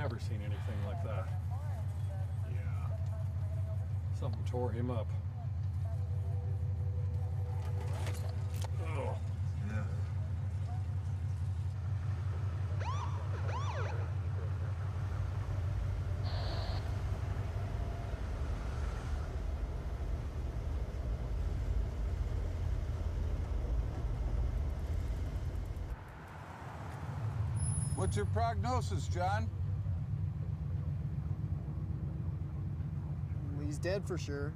never seen anything like that. Yeah. Something tore him up. Oh. Yeah. What's your prognosis, John? Well, he's dead for sure.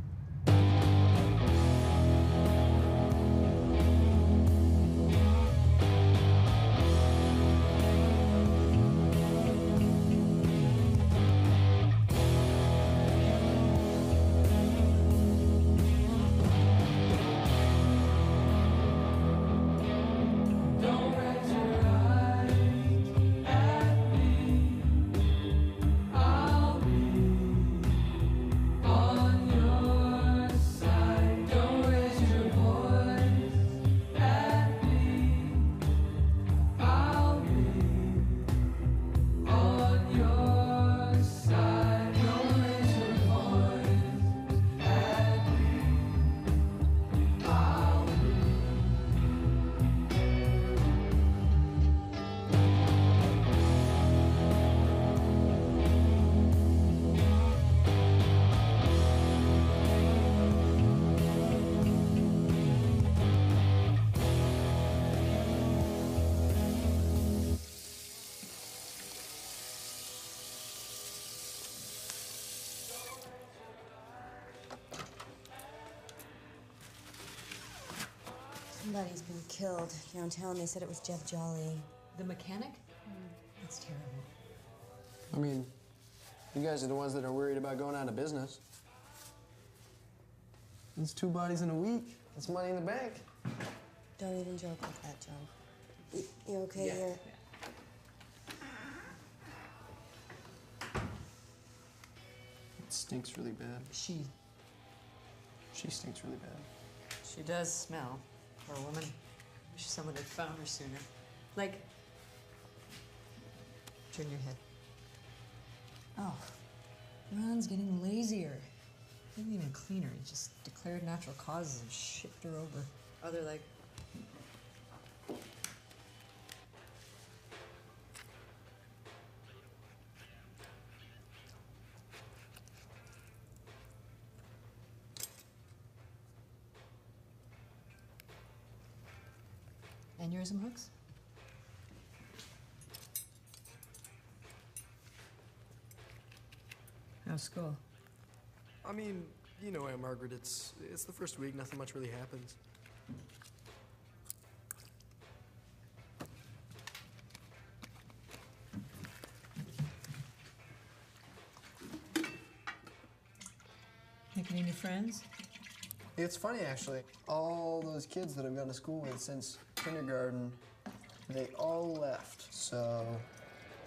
Somebody's been killed downtown. They said it was Jeff Jolly. The mechanic? That's terrible. I mean, you guys are the ones that are worried about going out of business. It's 2 bodies in a week. That's money in the bank. Don't even joke like that, John. You okay here? It stinks really bad. She stinks really bad. She does smell. Poor woman. Wish someone had found her sooner. Like, turn your head. Oh, Ron's getting lazier. He didn't even clean her. He just declared natural causes and shipped her over. Oh, they're like... Aneurysm hooks? How's school? I mean, you know, Aunt Margaret, it's the first week, nothing much really happens. Making any friends? It's funny, actually. All those kids that I've gone to school with since kindergarten, they all left. So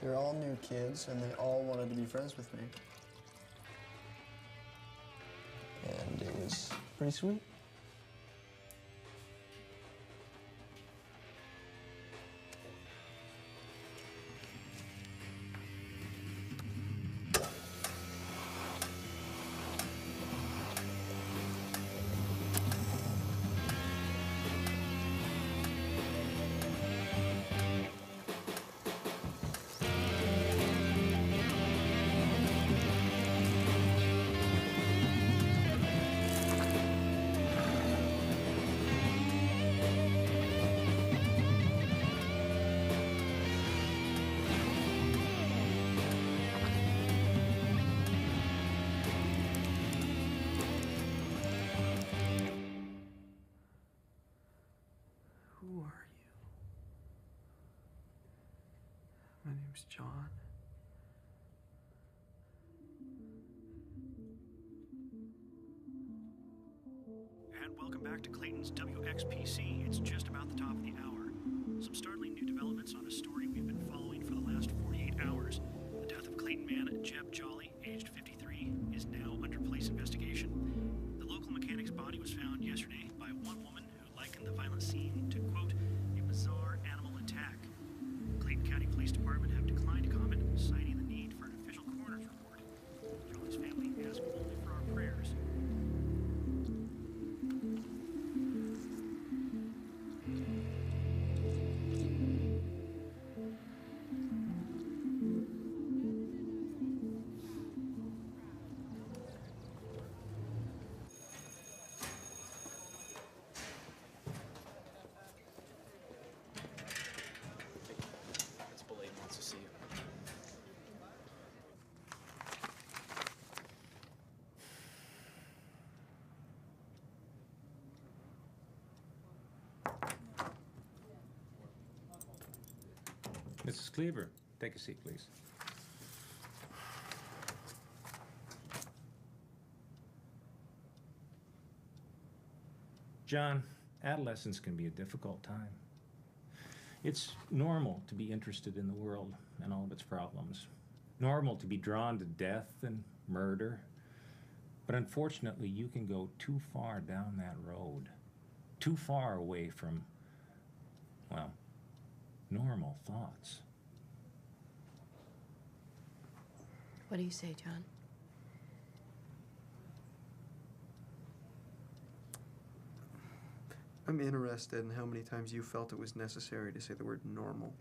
they're all new kids, and they all wanted to be friends with me. And it was pretty sweet. Who are you? My name's John. And welcome back to Clayton's WXPC. It's just about the top of the hour. Some startling new developments on a story we've been following for the last 48 hours. The death of Clayton man Jeb Jolly, aged 53, is now under police investigation. The local mechanic's body was found yesterday by one woman who likened the violent scene to, quote, a bizarre animal attack. Clayton County Police Department have declined to comment, citing the need for an Mrs. Cleaver, take a seat, please. John, adolescence can be a difficult time. It's normal to be interested in the world and all of its problems. Normal to be drawn to death and murder. But unfortunately, you can go too far down that road. Too far away from, well, normal thoughts. What do you say, John? I'm interested in how many times you felt it was necessary to say the word normal.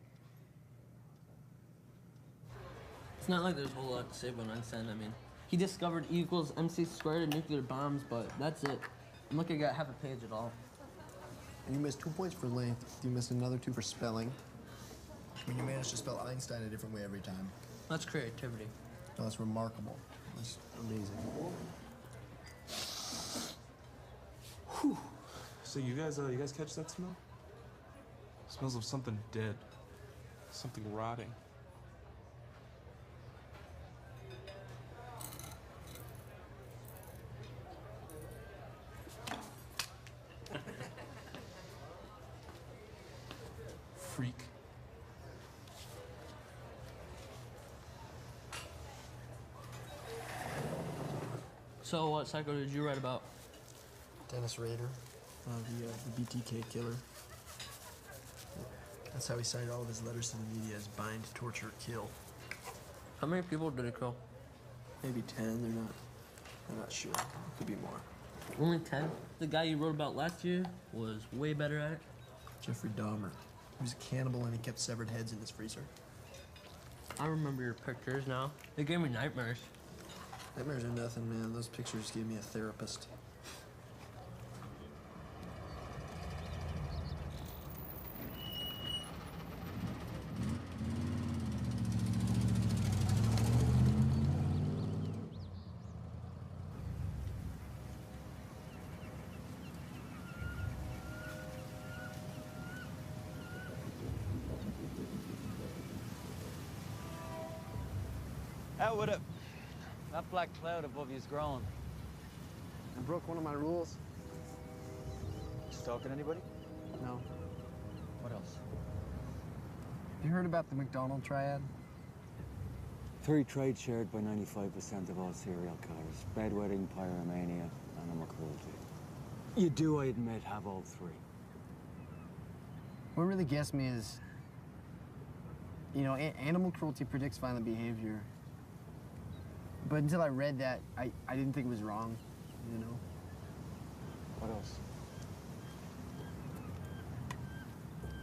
It's not like there's a whole lot to say about Einstein. I mean, he discovered E equals MC squared in nuclear bombs, but that's it. I'm lucky I got half a page at all. And you missed 2 points for length. You missed another 2 for spelling. When you managed to spell Einstein a different way every time. That's creativity. No, that's remarkable. That's amazing. Whew. So you guys catch that smell? Smells of something dead. Something rotting. Freak. So what psycho did you write about? Dennis Rader, the BTK killer. That's how he signed all of his letters to the media as bind, torture, kill. How many people did it kill? Maybe 10, they're not sure. It could be more. Only 10? The guy you wrote about last year was way better at it. Jeffrey Dahmer. He was a cannibal and he kept severed heads in his freezer. I remember your pictures now. They gave me nightmares. Nightmares are nothing, man. Those pictures gave me a therapist. Out with it. That black cloud above you's growing. I broke one of my rules. Stalking anybody? No. What else? You heard about the McDonald triad? 3 traits shared by 95% of all serial killers. Bedwetting, pyromania, animal cruelty. You do, I admit, have all 3. What really gets me is, you know, animal cruelty predicts violent behavior. But until I read that, I didn't think it was wrong, you know? What else?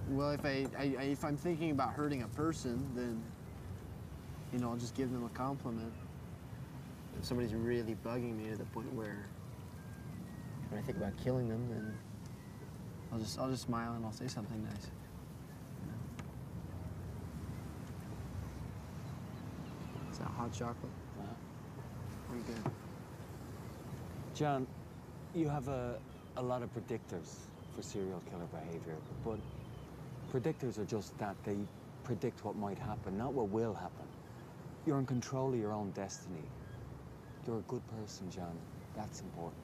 Well, if I'm thinking about hurting a person, then, you know, I'll just give them a compliment. If somebody's really bugging me to the point where when I think about killing them, then I'll just smile and I'll say something nice. You know? Is that hot chocolate? Pretty good. John, you have a lot of predictors for serial killer behavior, but predictors are just that. They predict what might happen, not what will happen. You're in control of your own destiny. You're a good person, John. That's important.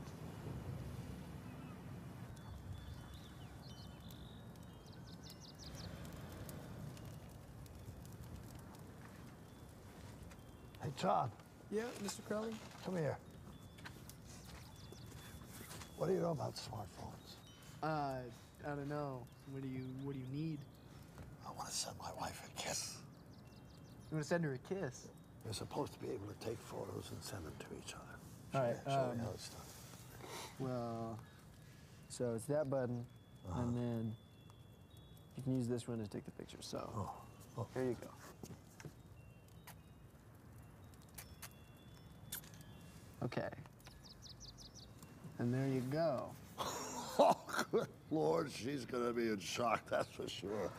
Hey, Todd. Yeah, Mr. Crowley? Come here. What do you know about smartphones? I don't know. What do you need? I want to send my wife a kiss. You want to send her a kiss? You're supposed to be able to take photos and send them to each other. All right, Show me how it's done. Well, so it's that button, and then you can use this one to take the picture. So, here you go. Okay. And there you go. Oh, good Lord, she's gonna be in shock, that's for sure.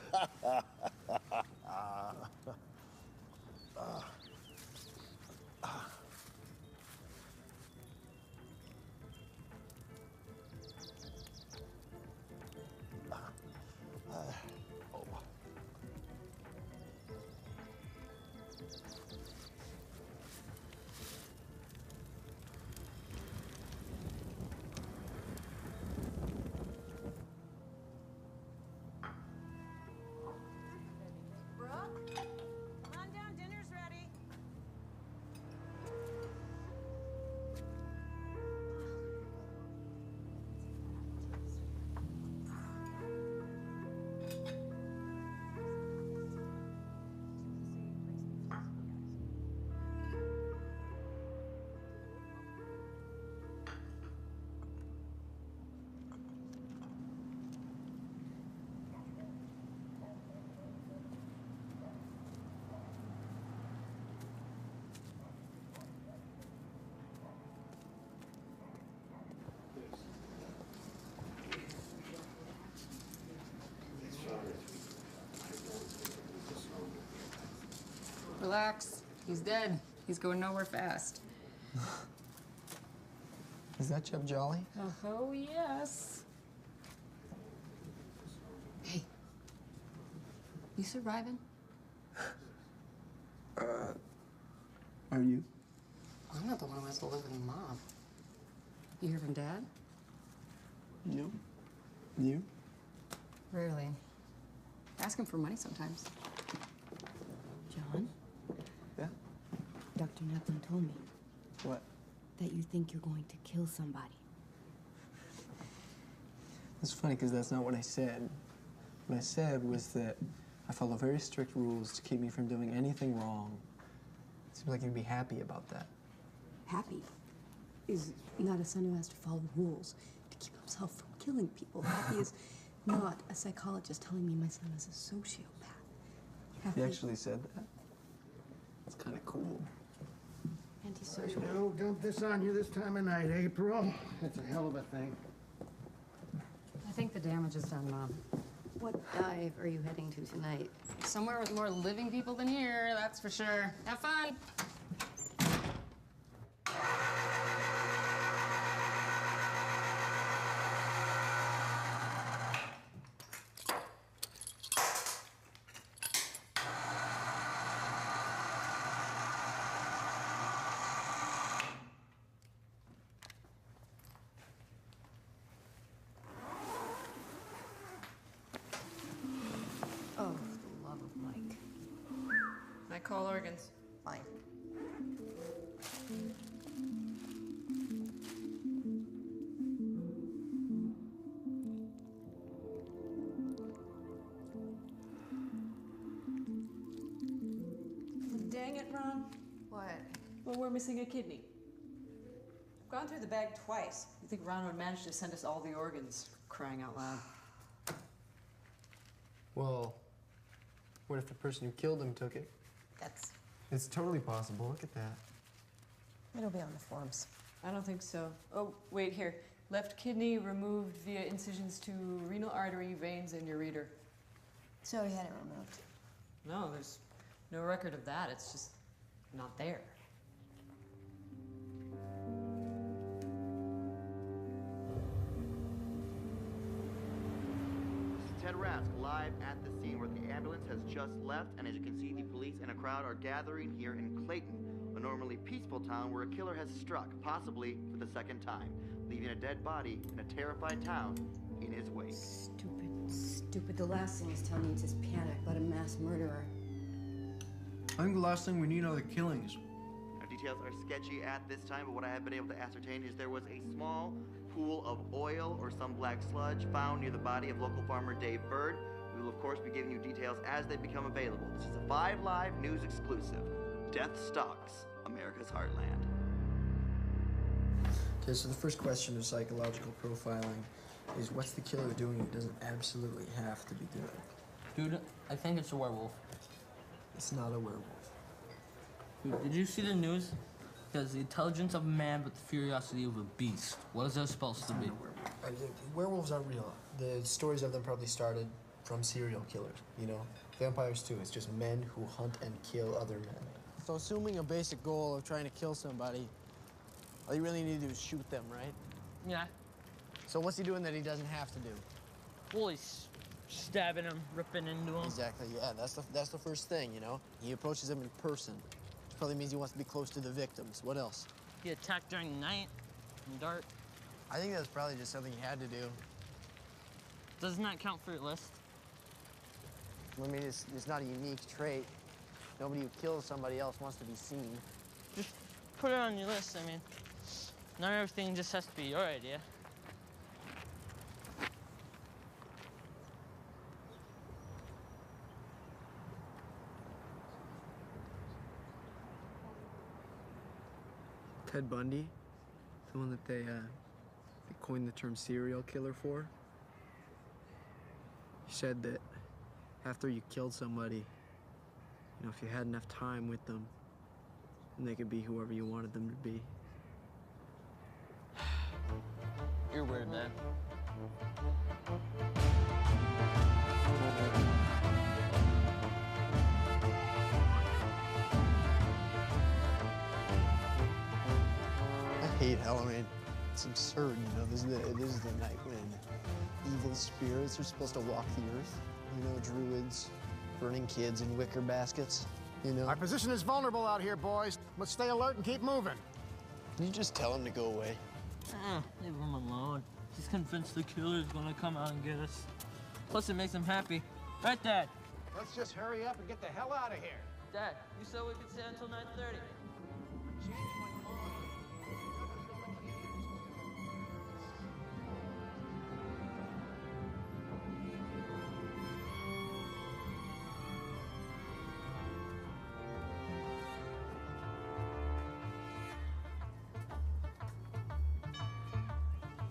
Relax. He's dead. He's going nowhere fast. Is that Jeb Jolly? Oh, yes. Hey. You surviving? Are you? I'm not the one who has to live with a mom. You hear from Dad? No. You? Rarely. Ask him for money sometimes. John, Yeah? Dr. Neptune told me What? that you think you're going to kill somebody. It's funny because that's not what I said. What I said was that I follow very strict rules to keep me from doing anything wrong. It seems like you'd be happy about that. Happy is not a son who has to follow rules to keep himself from killing people. Happy is not a psychologist telling me my son is a sociopath. Happy. You actually said that? It's kind of cool. Antisocial. No, dump this on you this time of night, April. That's a hell of a thing. I think the damage is done, Mom. What dive are you heading to tonight? Somewhere with more living people than here, that's for sure. Have fun! Oh, for the love of Mike. I call organs. Fine. Dang it, Ron. What? Well, we're missing a kidney. I've gone through the bag twice. You think Ron would manage to send us all the organs? Crying out loud. Well, what if the person who killed him took it? It's totally possible. Look at that. It'll be on the forms. I don't think so. Oh, wait, here. Left kidney removed via incisions to renal artery, veins, and ureter. So he had it removed. No, there's no record of that. It's just not there. Ted Rask live at the scene where the ambulance has just left, and as you can see, the police and a crowd are gathering here in Clayton, a normally peaceful town where a killer has struck, possibly for the second time, leaving a dead body in a terrified town in his wake. Stupid. The last thing this town needs is panic about a mass murderer. I think the last thing we need are the killings. Now, details are sketchy at this time, but what I have been able to ascertain is there was a small pool of oil or some black sludge found near the body of local farmer Dave Bird. We will, of course, be giving you details as they become available. This is a 5 Live News exclusive. Death stalks America's heartland. Okay, so the first question of psychological profiling is what's the killer doing it doesn't absolutely have to be doing? Dude, I think it's a werewolf. It's not a werewolf. Dude, did you see the news? It has the intelligence of a man but the curiosity of a beast. What is that supposed to be? Werewolves aren't real. The stories of them probably started from serial killers, you know? Vampires too, it's just men who hunt and kill other men. So assuming a basic goal of trying to kill somebody, all you really need to do is shoot them, right? Yeah. So what's he doing that he doesn't have to do? Well, he's stabbing him, ripping into him. Exactly, yeah, that's the first thing, you know? He approaches them in person, which probably means he wants to be close to the victims. What else? He attacked during the night, in dark. I think that's probably just something he had to do. Doesn't that count for your list? I mean, it's not a unique trait. Nobody who kills somebody else wants to be seen. Just put it on your list. I mean, not everything just has to be your idea. Ted Bundy, the one that they coined the term serial killer for, he said that after you killed somebody, you know, if you had enough time with them, then they could be whoever you wanted them to be. You're weird, man. hate Halloween. It's absurd, you know. This is the night when evil spirits are supposed to walk the earth. You know, druids burning kids in wicker baskets, you know. Our position is vulnerable out here, boys. Let's stay alert and keep moving. Can you just tell him to go away? Leave him alone. He's convinced the killer's gonna come out and get us. Plus, it makes him happy. Right, Dad? Let's just hurry up and get the hell out of here. Dad, you said we could stay until 9:30.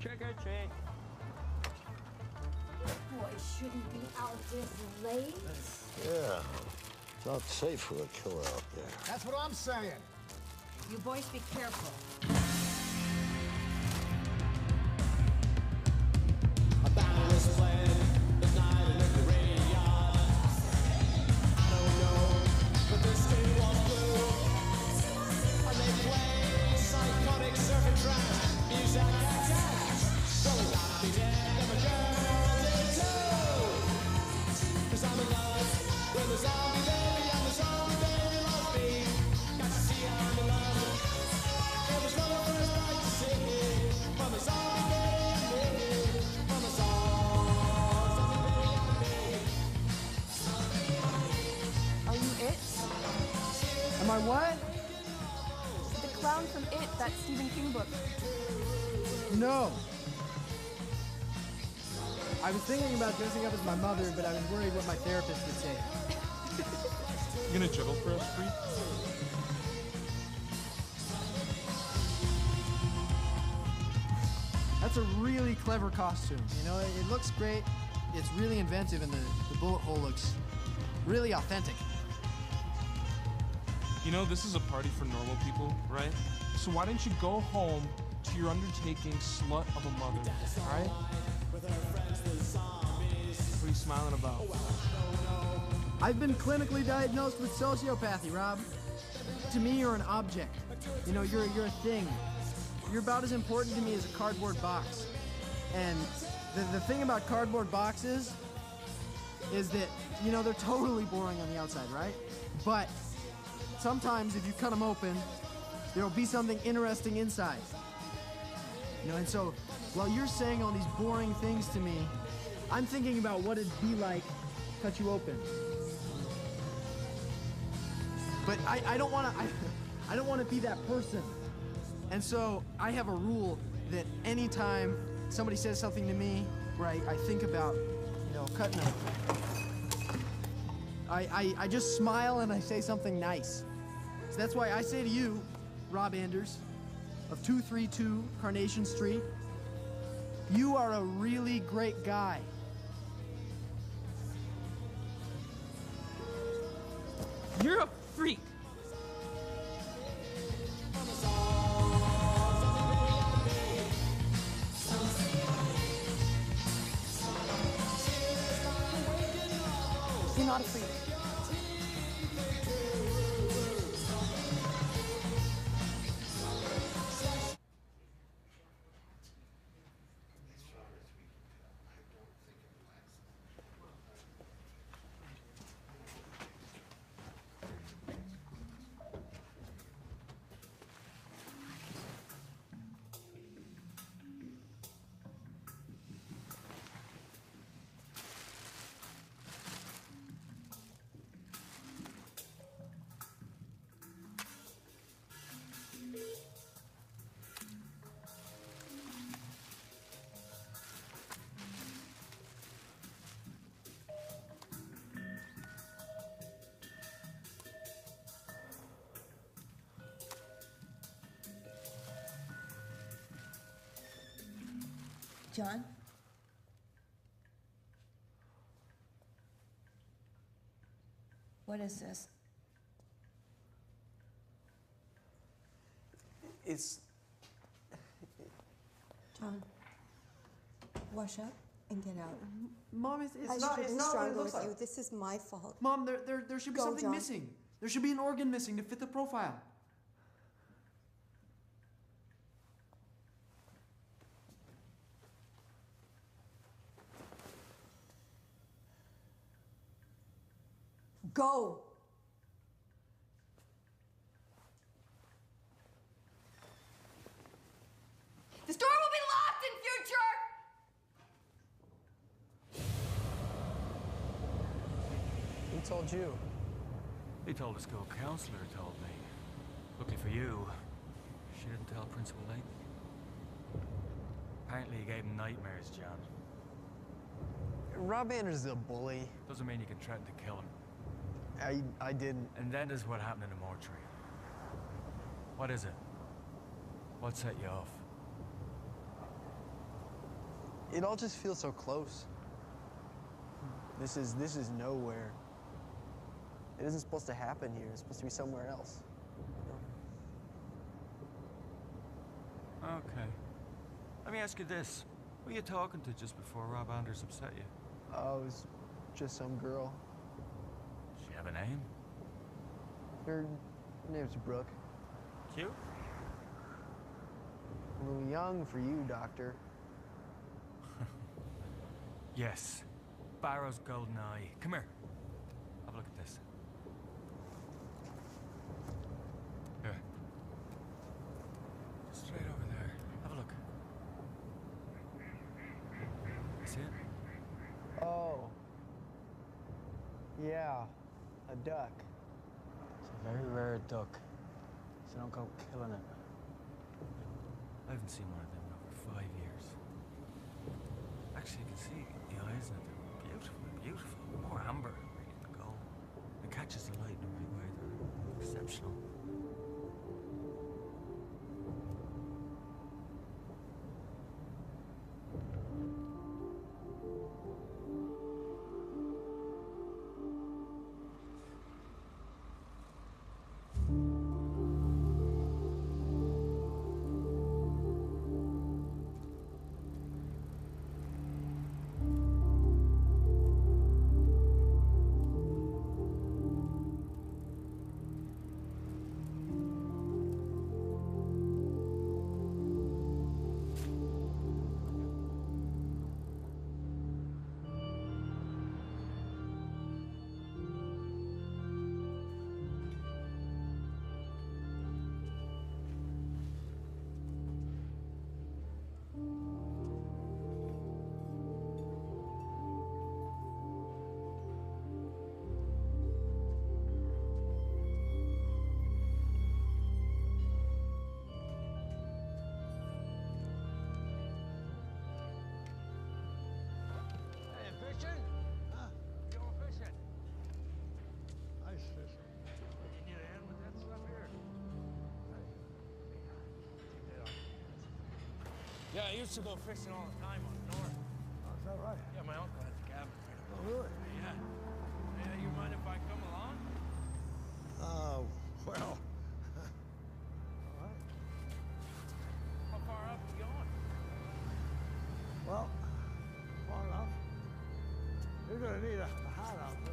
Trick or treat. Boy, shouldn't be out this late. Yeah. It's not safe for a killer out there. That's what I'm saying. You boys be careful. A battle was played the night in the graveyard. I don't know, but the screen was blue. And they played psychotic surfing trance. Music and jazz. So I'll be dead if a girl did too. 'Cause I'm in love with the zombie baby and the zombie baby loves me. Got to see I'm in love. It was not the first night to see it. From the zombie baby and me. From the zombie baby and me. Are you it? Am I what? The clown from It, that Stephen King book. No. I was thinking about dressing up as my mother, but I was worried what my therapist would say. You gonna juggle for us, Bree? That's a really clever costume. You know, it looks great. It's really inventive, and the bullet hole looks really authentic. You know, this is a party for normal people, right? So why didn't you go home to your undertaking, slut of a mother, all right? What are you smiling about? I've been clinically diagnosed with sociopathy, Rob. To me, you're an object. You know, you're a thing. You're about as important to me as a cardboard box. And the thing about cardboard boxes is that, you know, they're totally boring on the outside, right? But sometimes if you cut them open, there'll be something interesting inside. You know, and so while you're saying all these boring things to me, I'm thinking about what it'd be like to cut you open. But I don't want to. I don't want to be that person. And so I have a rule that anytime somebody says something to me where I think about, you know, cutting them, I just smile and I say something nice. So that's why I say to you, Rob Anders, of 232 Carnation Street, you are a really great guy. You're a freak. You're not a freak. John? What is this? It's... John, wash up and get out. Mom, it's I not, should it's be not what stronger it looks with like. you. This is my fault. Mom, there should be Go, something John. missing. There should be an organ missing to fit the profile. Go! The store will be locked in future! Who told you? He told the school counselor, told me. Luckily for you, she didn't tell Principal Layton. Apparently he gave him nightmares, John. Rob Anders is a bully. Doesn't mean you can threaten to kill him. I didn't. And that is what happened in the mortuary. What is it? What set you off? It all just feels so close. This is nowhere. It isn't supposed to happen here. It's supposed to be somewhere else. Okay. Let me ask you this. Who were you talking to just before Rob Anders upset you? Oh, it was just some girl. Does she have a name? Her name's Brooke. Cute? A little young for you, Doctor. Yes. Barrow's golden eye. Come here. Have a look at this. Here. Straight over there. Have a look. You see it? Oh. Yeah. A duck. It's a very rare duck, so don't go killing it. I haven't seen one of them in over 5 years. Actually, you can see the eyes in it. They're beautiful, beautiful. More amber, really, than gold. It catches the light in the right way. They're exceptional. Yeah, I used to go fishing all the time on the north. Oh, is that right? Yeah, my uncle had a cabin right up Oh, really? there. Yeah. Yeah, you mind if I come along? Well. All right. How far up are you going? Well, far enough. You're gonna need a hat out there.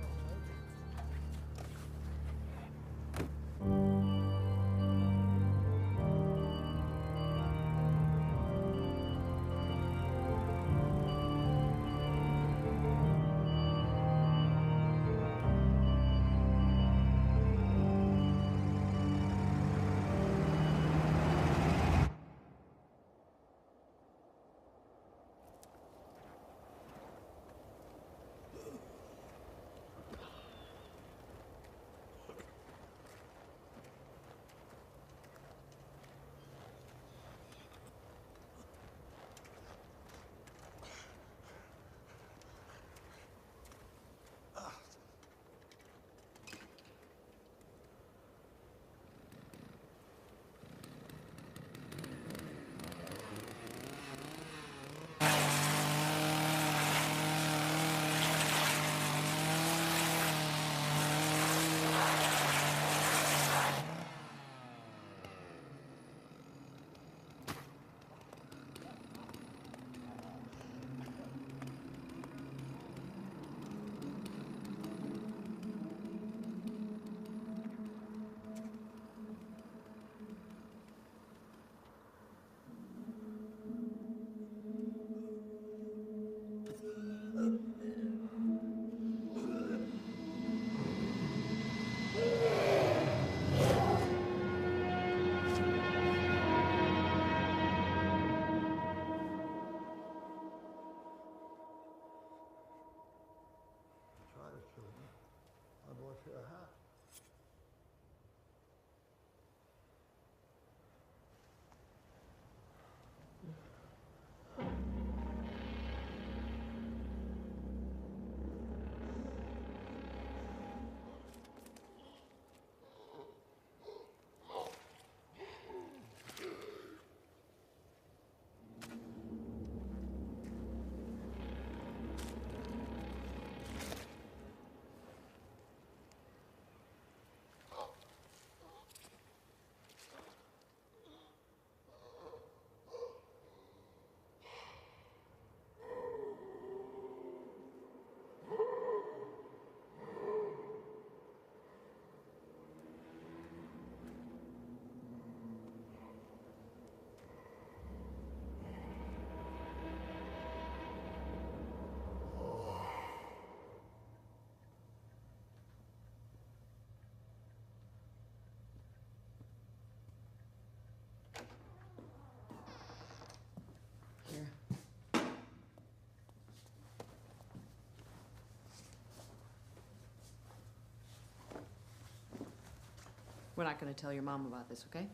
We're not going to tell your mom about this, okay?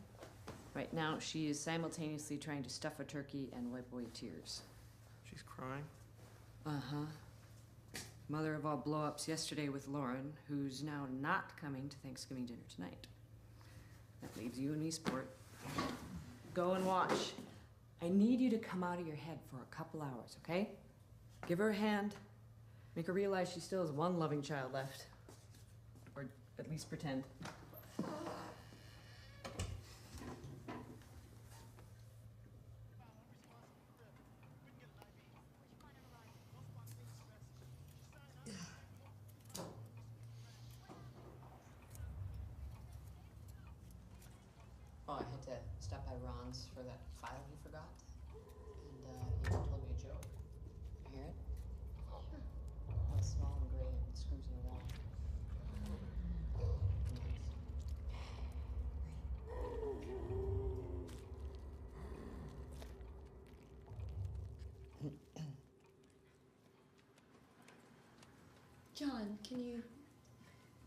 Right now, she is simultaneously trying to stuff a turkey and wipe away tears. She's crying? Uh-huh. Mother of all blow-ups yesterday with Lauren, who's now not coming to Thanksgiving dinner tonight. That leaves you and me, sport. Go and watch. I need you to come out of your head for a couple hours, okay? Give her a hand. Make her realize she still has one loving child left. Or at least pretend. Oh, I had to stop by Ron's for that file he forgot. And he told me a joke. You hear it? Sure. It's small and gray and it screws in the wall. John, can you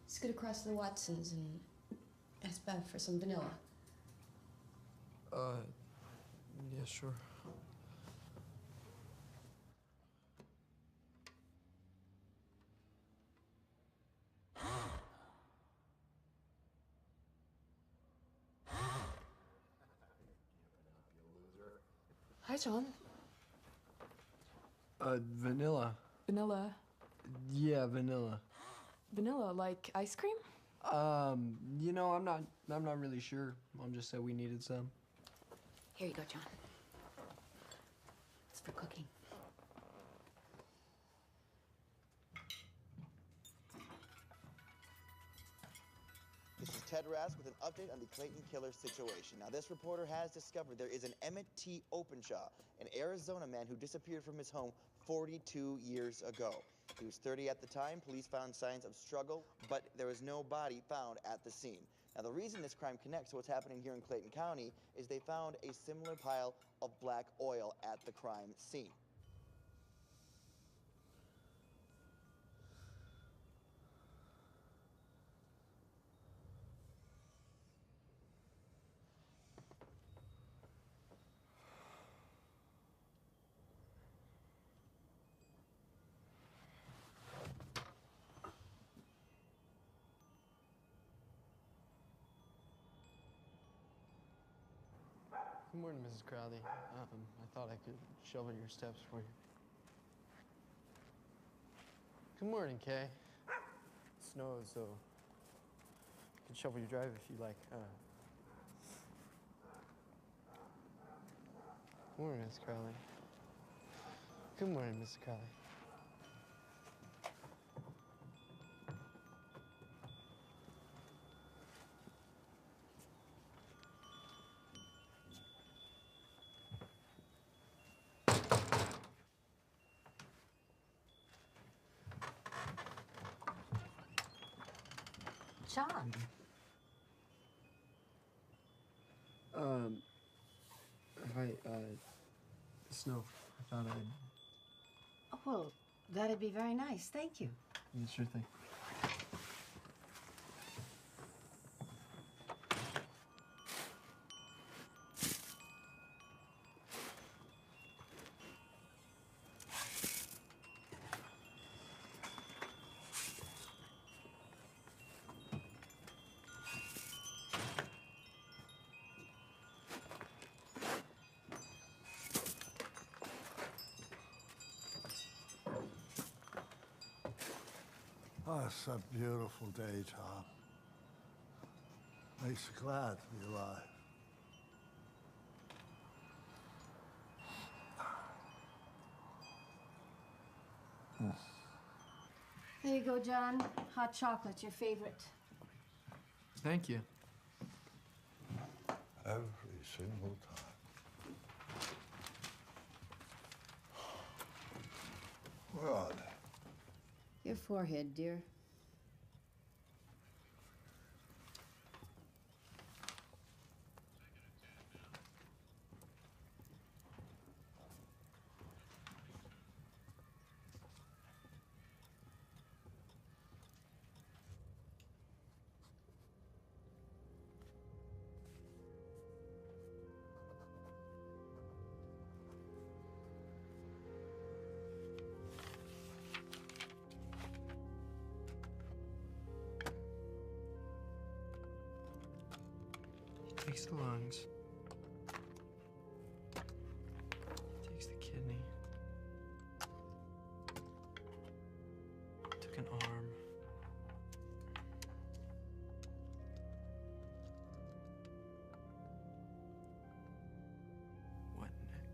scoot across to the Watsons and ask Bev for some vanilla? Yeah, sure. Hi, John. Vanilla. Vanilla. Yeah, vanilla. Vanilla, like ice cream? You know, I'm not really sure. Mom just said we needed some. Here you go, John. It's for cooking. This is Ted Rask with an update on the Clayton killer situation. Now, this reporter has discovered there is an Emmett T. Openshaw, an Arizona man who disappeared from his home 42 years ago. He was 30 at the time. Police found signs of struggle, but there was no body found at the scene. Now, the reason this crime connects to what's happening here in Clayton County is they found a similar pile of black oil at the crime scene. Good morning, Mrs. Crowley. I thought I could shovel your steps for you. Good morning, Kay. It snows, so I can shovel your drive if you like. Good morning, Miss Crowley. Good morning, Mrs. Crowley. John. Hi, Snow. I thought I'd... Oh, well, that'd be very nice. Thank you. Yeah, sure thing. Oh, it's a beautiful day, Tom. Makes you glad to be alive. There you go, John. Hot chocolate, your favorite. Thank you. Every single time. Where are they? Your forehead, dear. Takes the lungs. Takes the kidney. Took an arm. What next?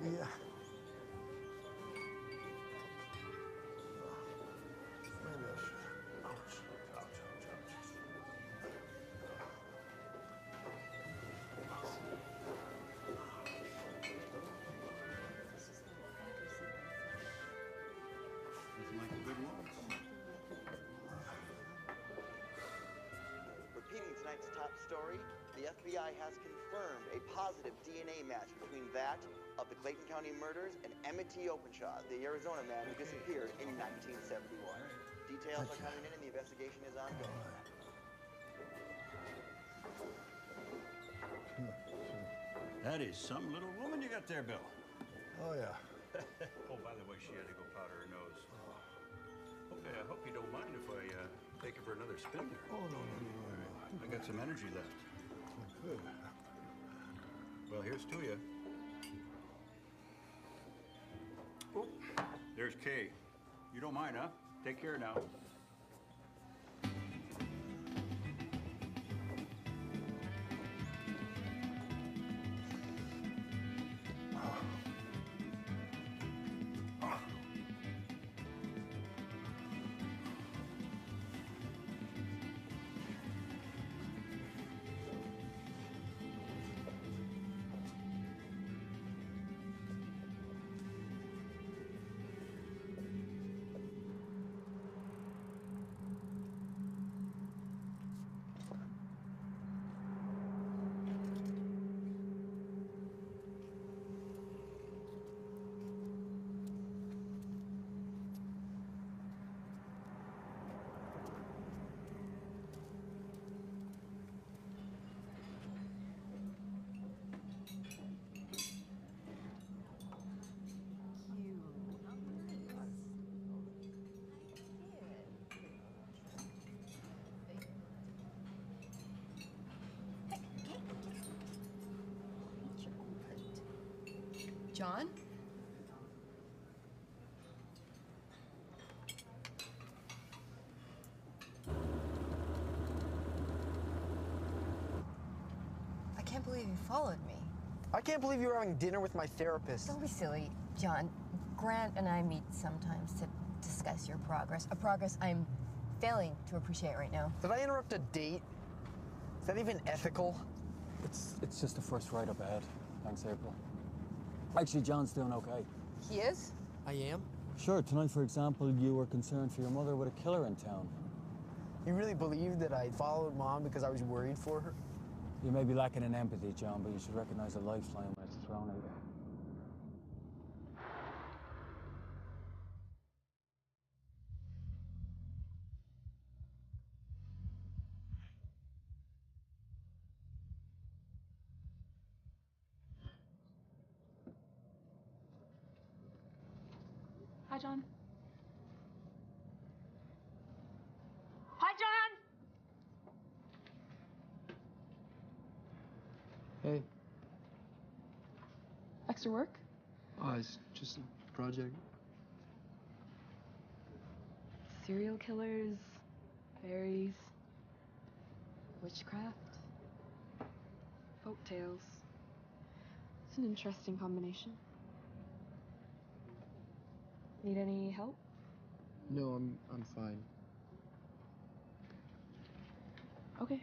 Yeah. Maybe I should. Ouch. Repeating tonight's top story, the FBI has confirmed a positive DNA match between that of the Clayton County murders and Emmett T. Openshaw, the Arizona man who disappeared in 1971. Details are coming in and the investigation is ongoing. That is some little woman you got there, Bill. Oh, yeah. Oh, by the way, she had to go powder her nose. Okay, I hope you don't mind if I take her for another spin there. Oh, no. I got some energy left. Good. Well, here's to you. Oh, there's Kay. You don't mind, huh? Take care now. John? I can't believe you followed me. I can't believe you were having dinner with my therapist. Don't be silly, John. Grant and I meet sometimes to discuss your progress. A progress I'm failing to appreciate right now. Did I interrupt a date? Is that even ethical? It's just the first ride up ahead. Thanks, April. Actually, John's doing okay. He is? I am? Sure, tonight, for example, you were concerned for your mother with a killer in town. You really believed that I followed Mom because I was worried for her? You may be lacking in empathy, John, but you should recognize a lifeline when it's thrown at you. Hi, John. Hi, John! Hey. Extra work? Oh, it's just a project. Serial killers, fairies, witchcraft, folk tales. It's an interesting combination. Need any help? No, I'm fine. Okay.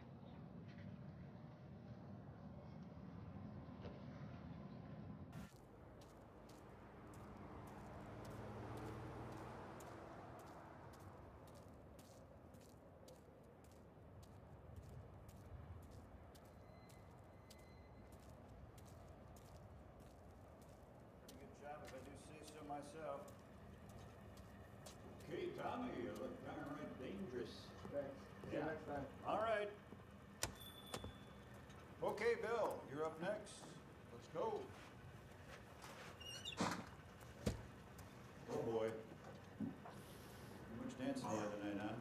Pretty good job, if I do say so myself. Okay, Tommy, you look downright dangerous. Thanks. See you next time. All right. Okay, Bill, you're up next. Let's go. Oh boy. Too much dancing the other night, huh?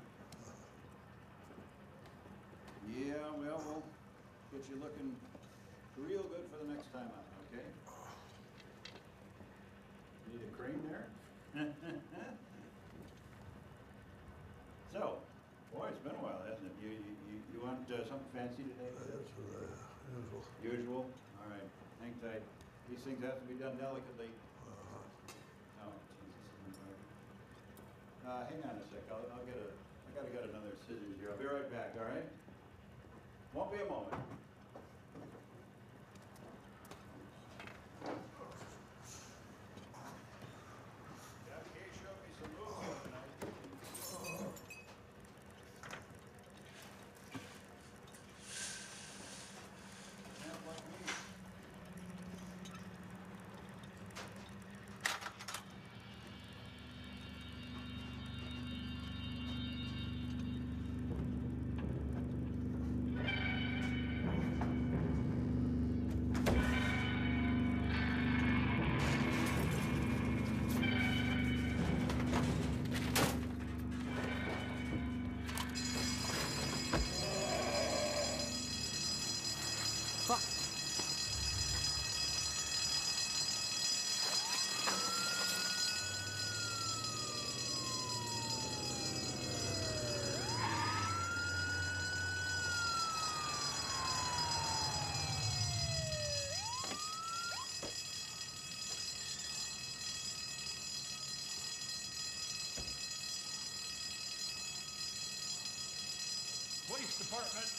Yeah, well, we'll get you looking real good for the next time out, okay? Need a cream there? So, boy, it's been a while, hasn't it? You want something fancy today? Usual. Usual? All right. Hang tight. These things have to be done delicately. Oh, Jesus. Hang on a sec. I gotta get another scissors here. I'll be right back, all right? Won't be a moment. Okay, show me some moves tonight. Sounds like me. Police Department.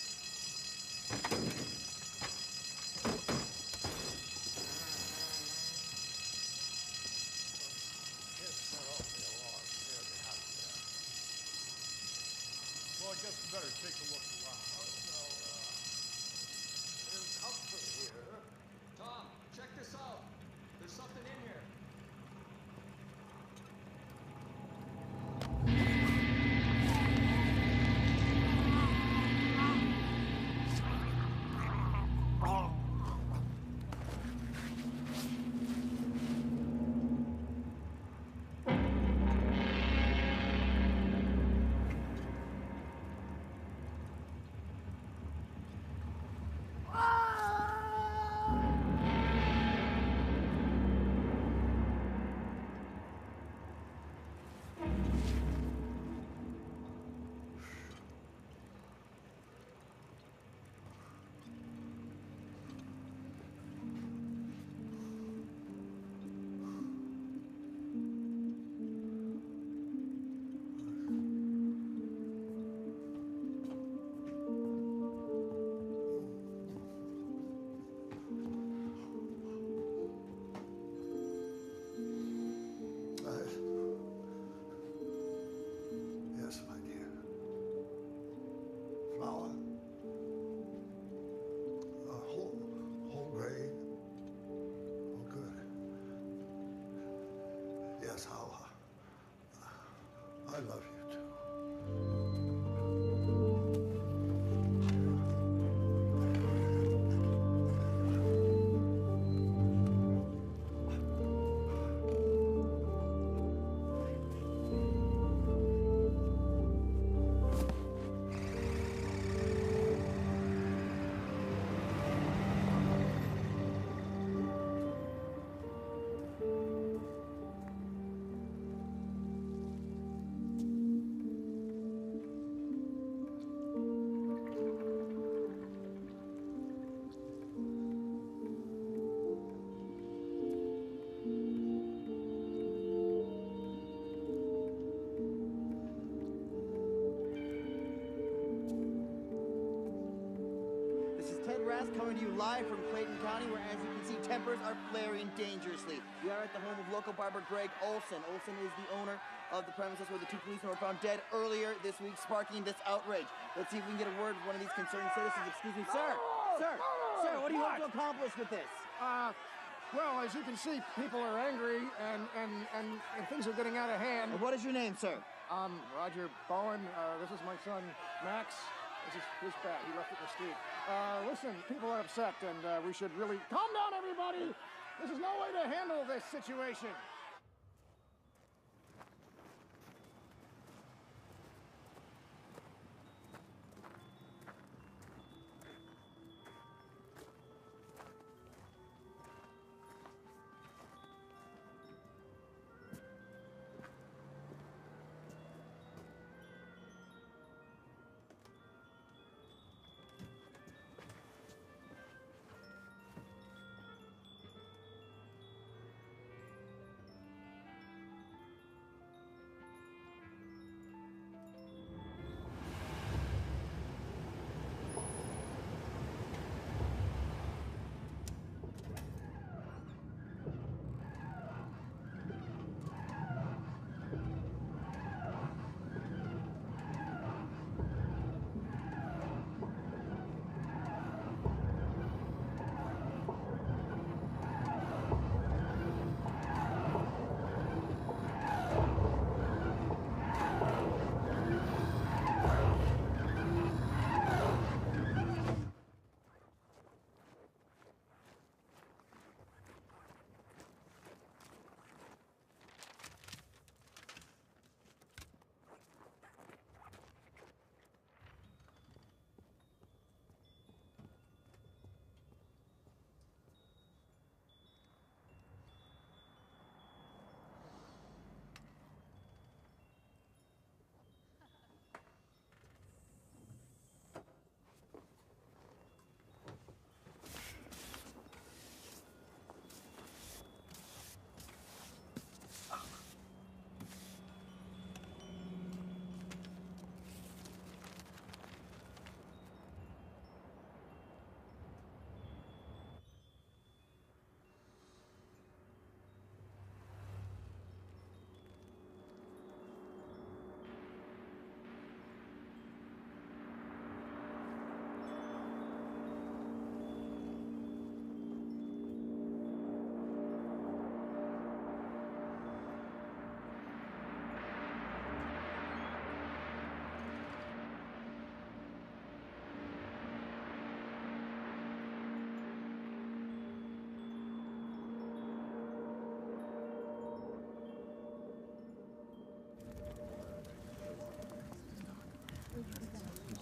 Well, I guess we better take a look around. There's comfort here. Tom, check this out. There's something in here. Yes, my dear. Flour. Whole grain. Oh, good. Yes, I love you too. broadcast coming to you live from Clayton County, where, as you can see, tempers are flaring dangerously. We are at the home of local barber Greg Olson. Olson is the owner of the premises where the 2 policemen were found dead earlier this week, sparking this outrage. Let's see if we can get a word with one of these concerned citizens. Excuse me, sir. Sir, what do you hope to accomplish with this? Well, as you can see, people are angry and things are getting out of hand. What is your name, sir? Roger Bowen. This is my son, Max. This is his bag. He left it in the street. Listen, people are upset, and we should really calm down, everybody. This is no way to handle this situation.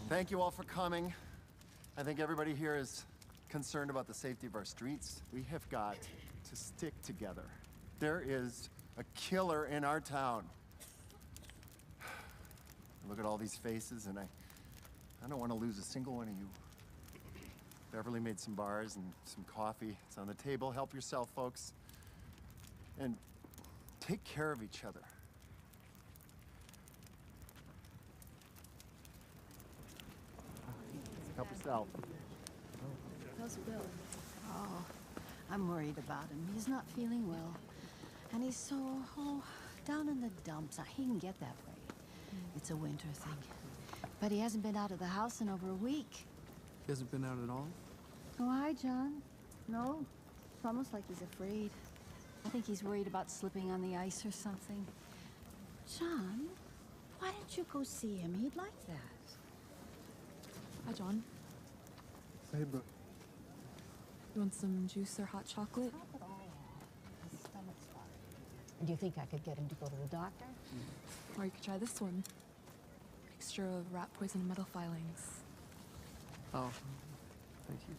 Thank you all for coming. I think everybody here is concerned about the safety of our streets. We have got to stick together. There is a killer in our town. Look at all these faces, and I don't want to lose a single one of you. Beverly made some bars and some coffee. It's on the table. Help yourself, folks. And take care of each other. Help yourself. How's Bill? Oh, I'm worried about him. He's not feeling well. And he's so, down in the dumps. He can get that way. It's a winter thing. But he hasn't been out of the house in over a week. He hasn't been out at all? Oh, hi, John. No, it's almost like he's afraid. I think he's worried about slipping on the ice or something. John, why don't you go see him? He'd like that. Hi, John. Hey, Brooke. You want some juice or hot chocolate? His stomach's bothering him. Do you think I could get him to go to the doctor? Or you could try this one. Mixture of rat poison and metal filings. Oh, thank you.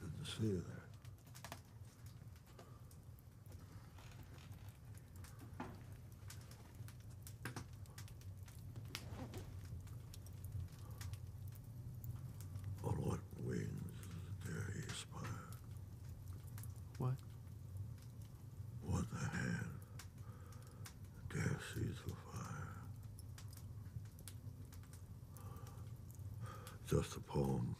Good to see you there. What? What the hand dare seize the fire? Just a poem.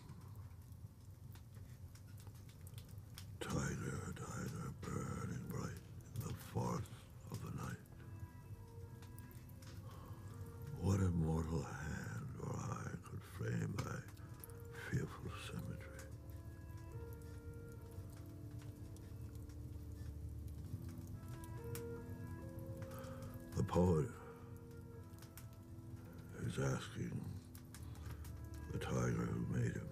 Tiger, tiger, burning bright in the forest of the night. What immortal hand or eye could frame thy fearful symmetry? The poet is asking the tiger who made him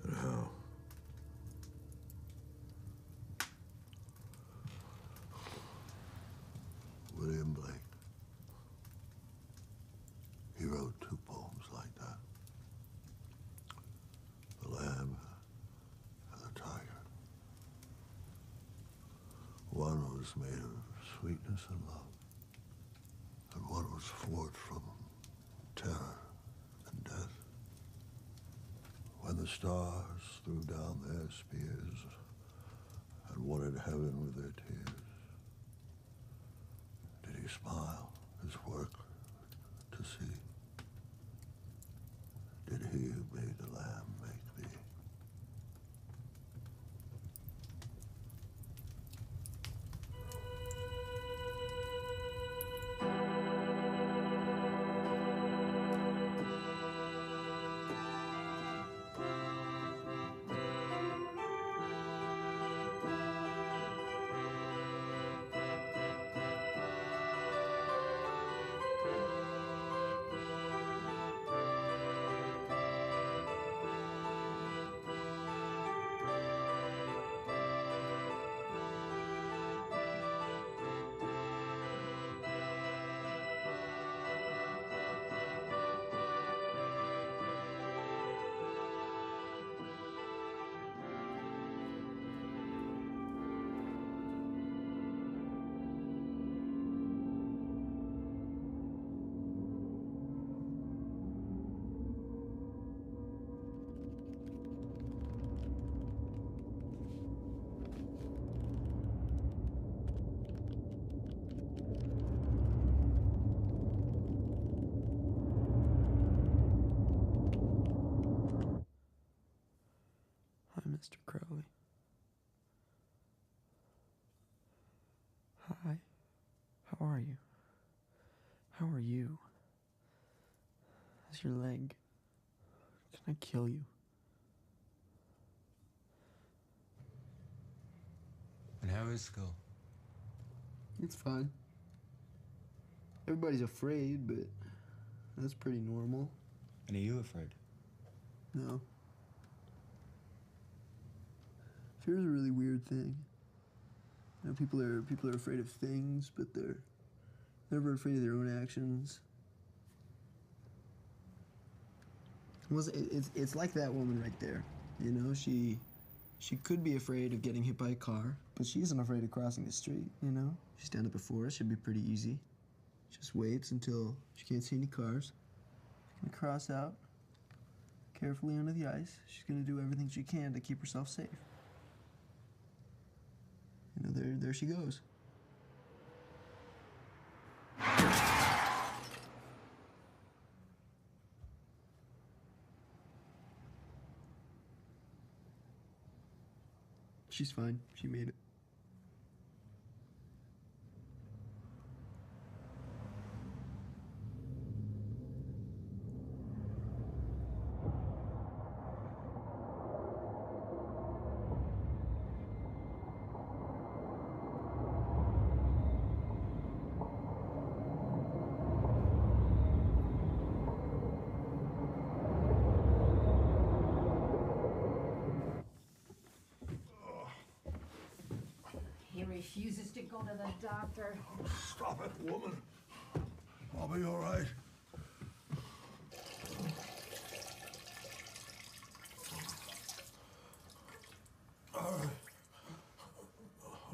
and how. William Blake. He wrote 2 poems like that. The Lamb and the Tiger. One was made of sweetness and love, and one was forged from terror and death. When the stars threw down their spears and wanted heaven with their tears, did he smile his work to see? Did he who made the Lamb make thee? Hi, Mr. Crowley. Hi. How are you? How are you? How's your leg? Can I kill you? And how is school? It's fine. Everybody's afraid, but that's pretty normal. And are you afraid? No. Fear is a really weird thing. You know, people are afraid of things, but they're never afraid of their own actions. It's like that woman right there. You know, she could be afraid of getting hit by a car, but she isn't afraid of crossing the street, you know? She's standing before us, should be pretty easy. Just waits until she can't see any cars. She's gonna cross out carefully under the ice. She's gonna do everything she can to keep herself safe. You know, there she goes. She's fine. She made it. He refuses to go to the doctor. Stop it, woman. I'll be all right. All right.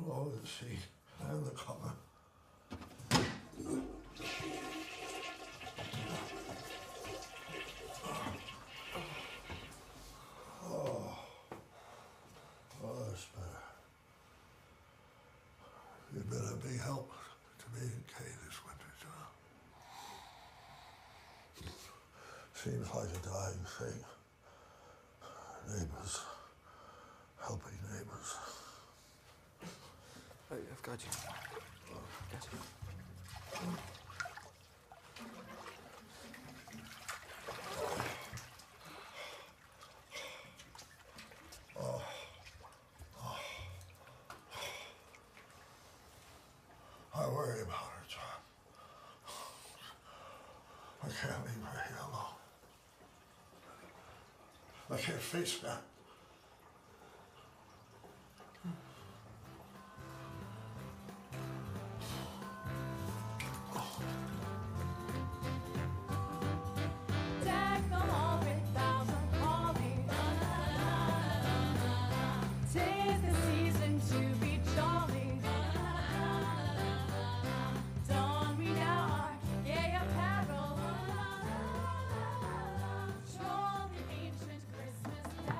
Lower the seat and the cover. Oh, that's better. big help to me and Kay this winter, John. Seems like a dying thing. Neighbors helping neighbors. Hey, I've got you. Got you. I worry about her, John. I can't leave her here alone. I can't face that.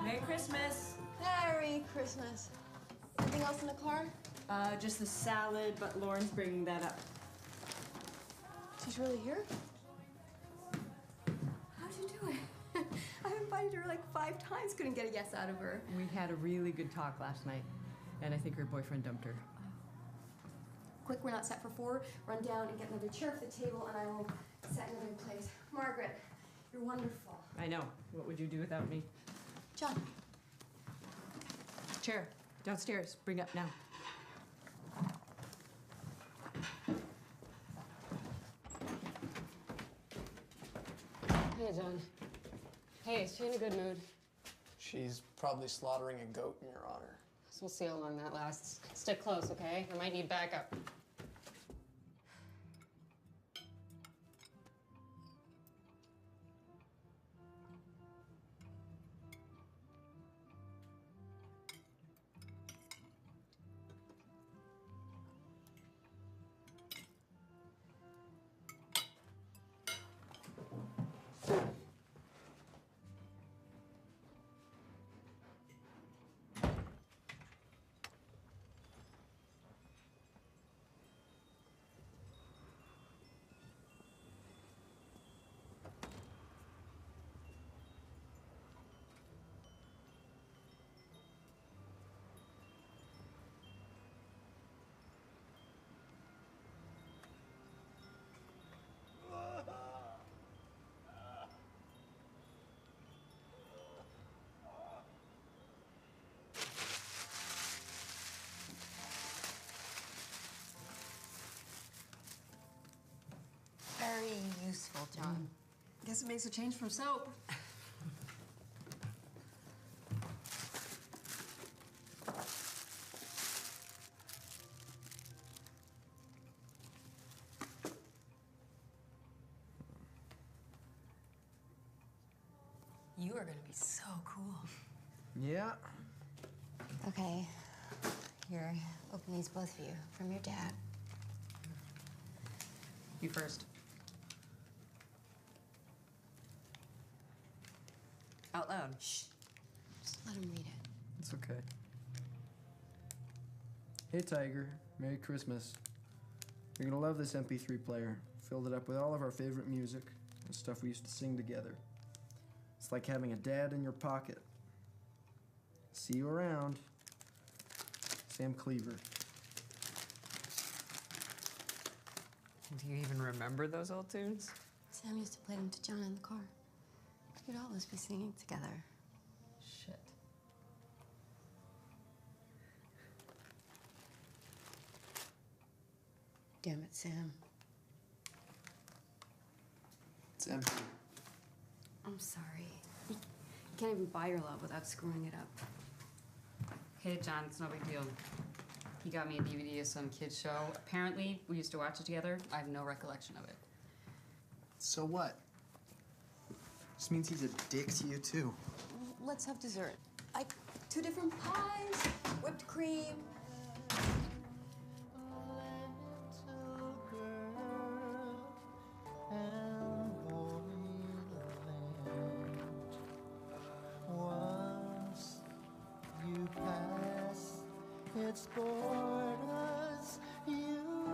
Merry Christmas. Merry Christmas. Anything else in the car? Just the salad, but Lauren's bringing that up. She's really here? How'd you do it? I've invited her like 5 times, couldn't get a yes out of her. We had a really good talk last night, and I think her boyfriend dumped her. Quick, we're not set for 4. Run down and get another chair for the table, and I will set another place. Margaret, you're wonderful. I know. What would you do without me? John. Chair, downstairs. Bring up now. Hey, John. Hey, is she in a good mood? She's probably slaughtering a goat in your honor. So we'll see how long that lasts. Stick close, okay? I might need backup. Very useful, John. Guess it makes a change from soap. You are gonna be so cool. Yeah. Okay. Here, open these both of you from your dad. You first. Out loud. Shh. Just let him read it. It's okay. Hey, Tiger. Merry Christmas. You're gonna love this MP3 player. Filled it up with all of our favorite music and stuff we used to sing together. It's like having a dad in your pocket. See you around. Sam Cleaver. Do you even remember those old tunes? Sam used to play them to John in the car. We'd always be singing together. Shit. Damn it, Sam. It's empty. I'm sorry. You can't even buy your love without screwing it up. Hey, John, it's no big deal. He got me a DVD of some kid's show. Apparently, we used to watch it together. I have no recollection of it. So what? Just means he's a dick to you, too. Let's have dessert. 2 different pies, whipped cream. Once you pass its borders, you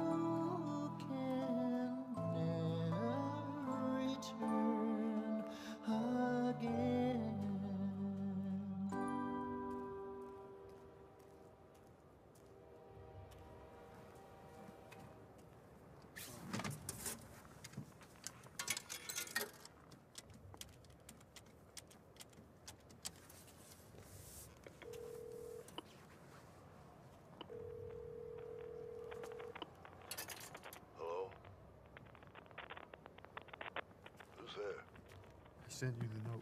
sent you the note.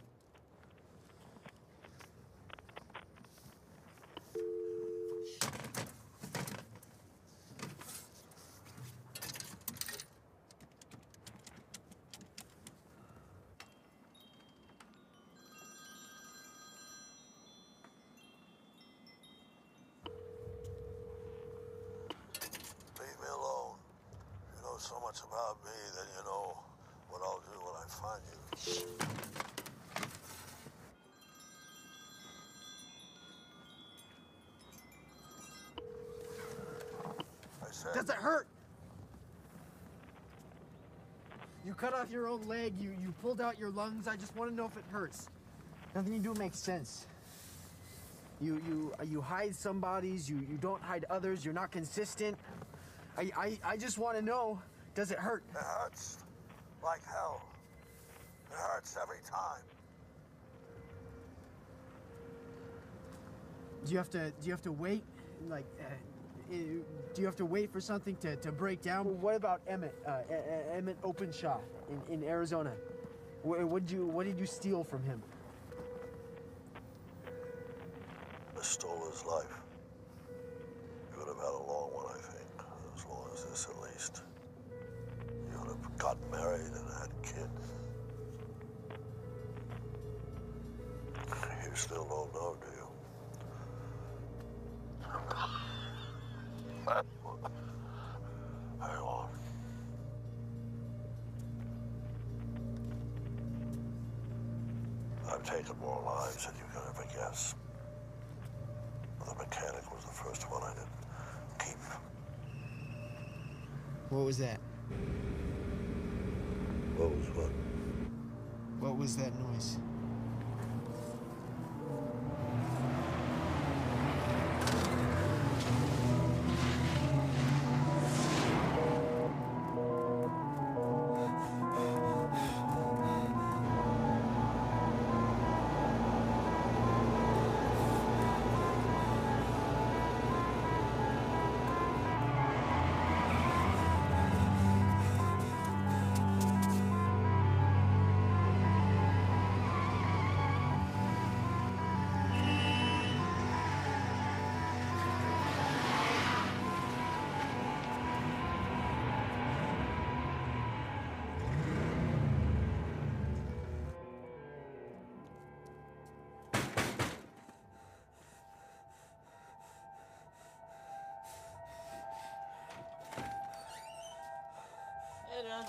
Leave me alone. You know so much about me, then you know what I'll do when I find you. I said... Does it hurt? You cut off your own leg, you pulled out your lungs. I just want to know if it hurts. Nothing you do makes sense. You hide some bodies, you don't hide others, you're not consistent. I just want to know, does it hurt? It hurts like hell. It hurts every time. Do you have to wait? Like, do you have to wait for something to break down? What about Emmett? Emmett Openshaw in Arizona. What did you steal from him? I stole his life. You would have had a long one, I think. As long as this, at least. You would have gotten married and had kids. You still don't know, do you? Hang on. I've taken more lives than you can ever guess. The mechanic was the first one I didn't keep. What was that? What was what? What was that noise? Hey, John.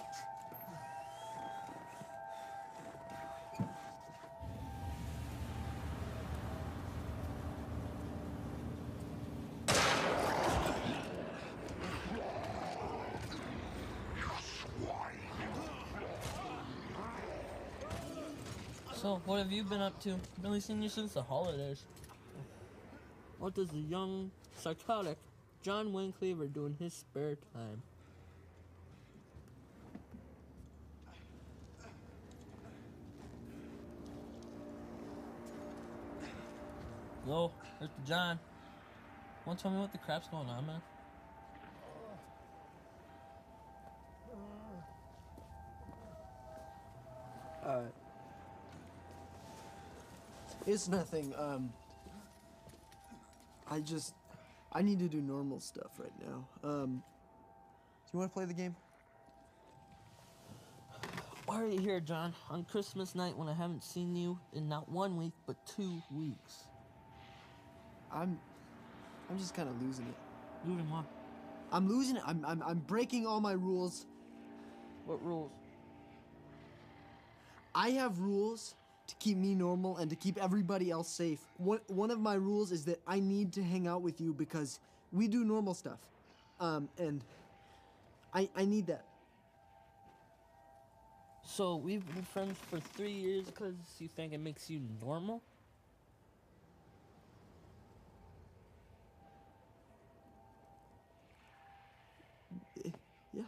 So, what have you been up to? Really seen you since the holidays. What does the young, psychotic John Wayne Cleaver do in his spare time? Hello, Mr. John. Want to tell me what the crap's going on, man? It's nothing. I need to do normal stuff right now. Do you want to play the game? Why are you here, John? On Christmas night when I haven't seen you in not 1 week, but 2 weeks. I'm just kind of losing it. Losing what? I'm losing it. I'm breaking all my rules. What rules? I have rules to keep me normal and to keep everybody else safe. One of my rules is that I need to hang out with you because we do normal stuff. And I need that. So we've been friends for 3 years because you think it makes you normal? Yeah.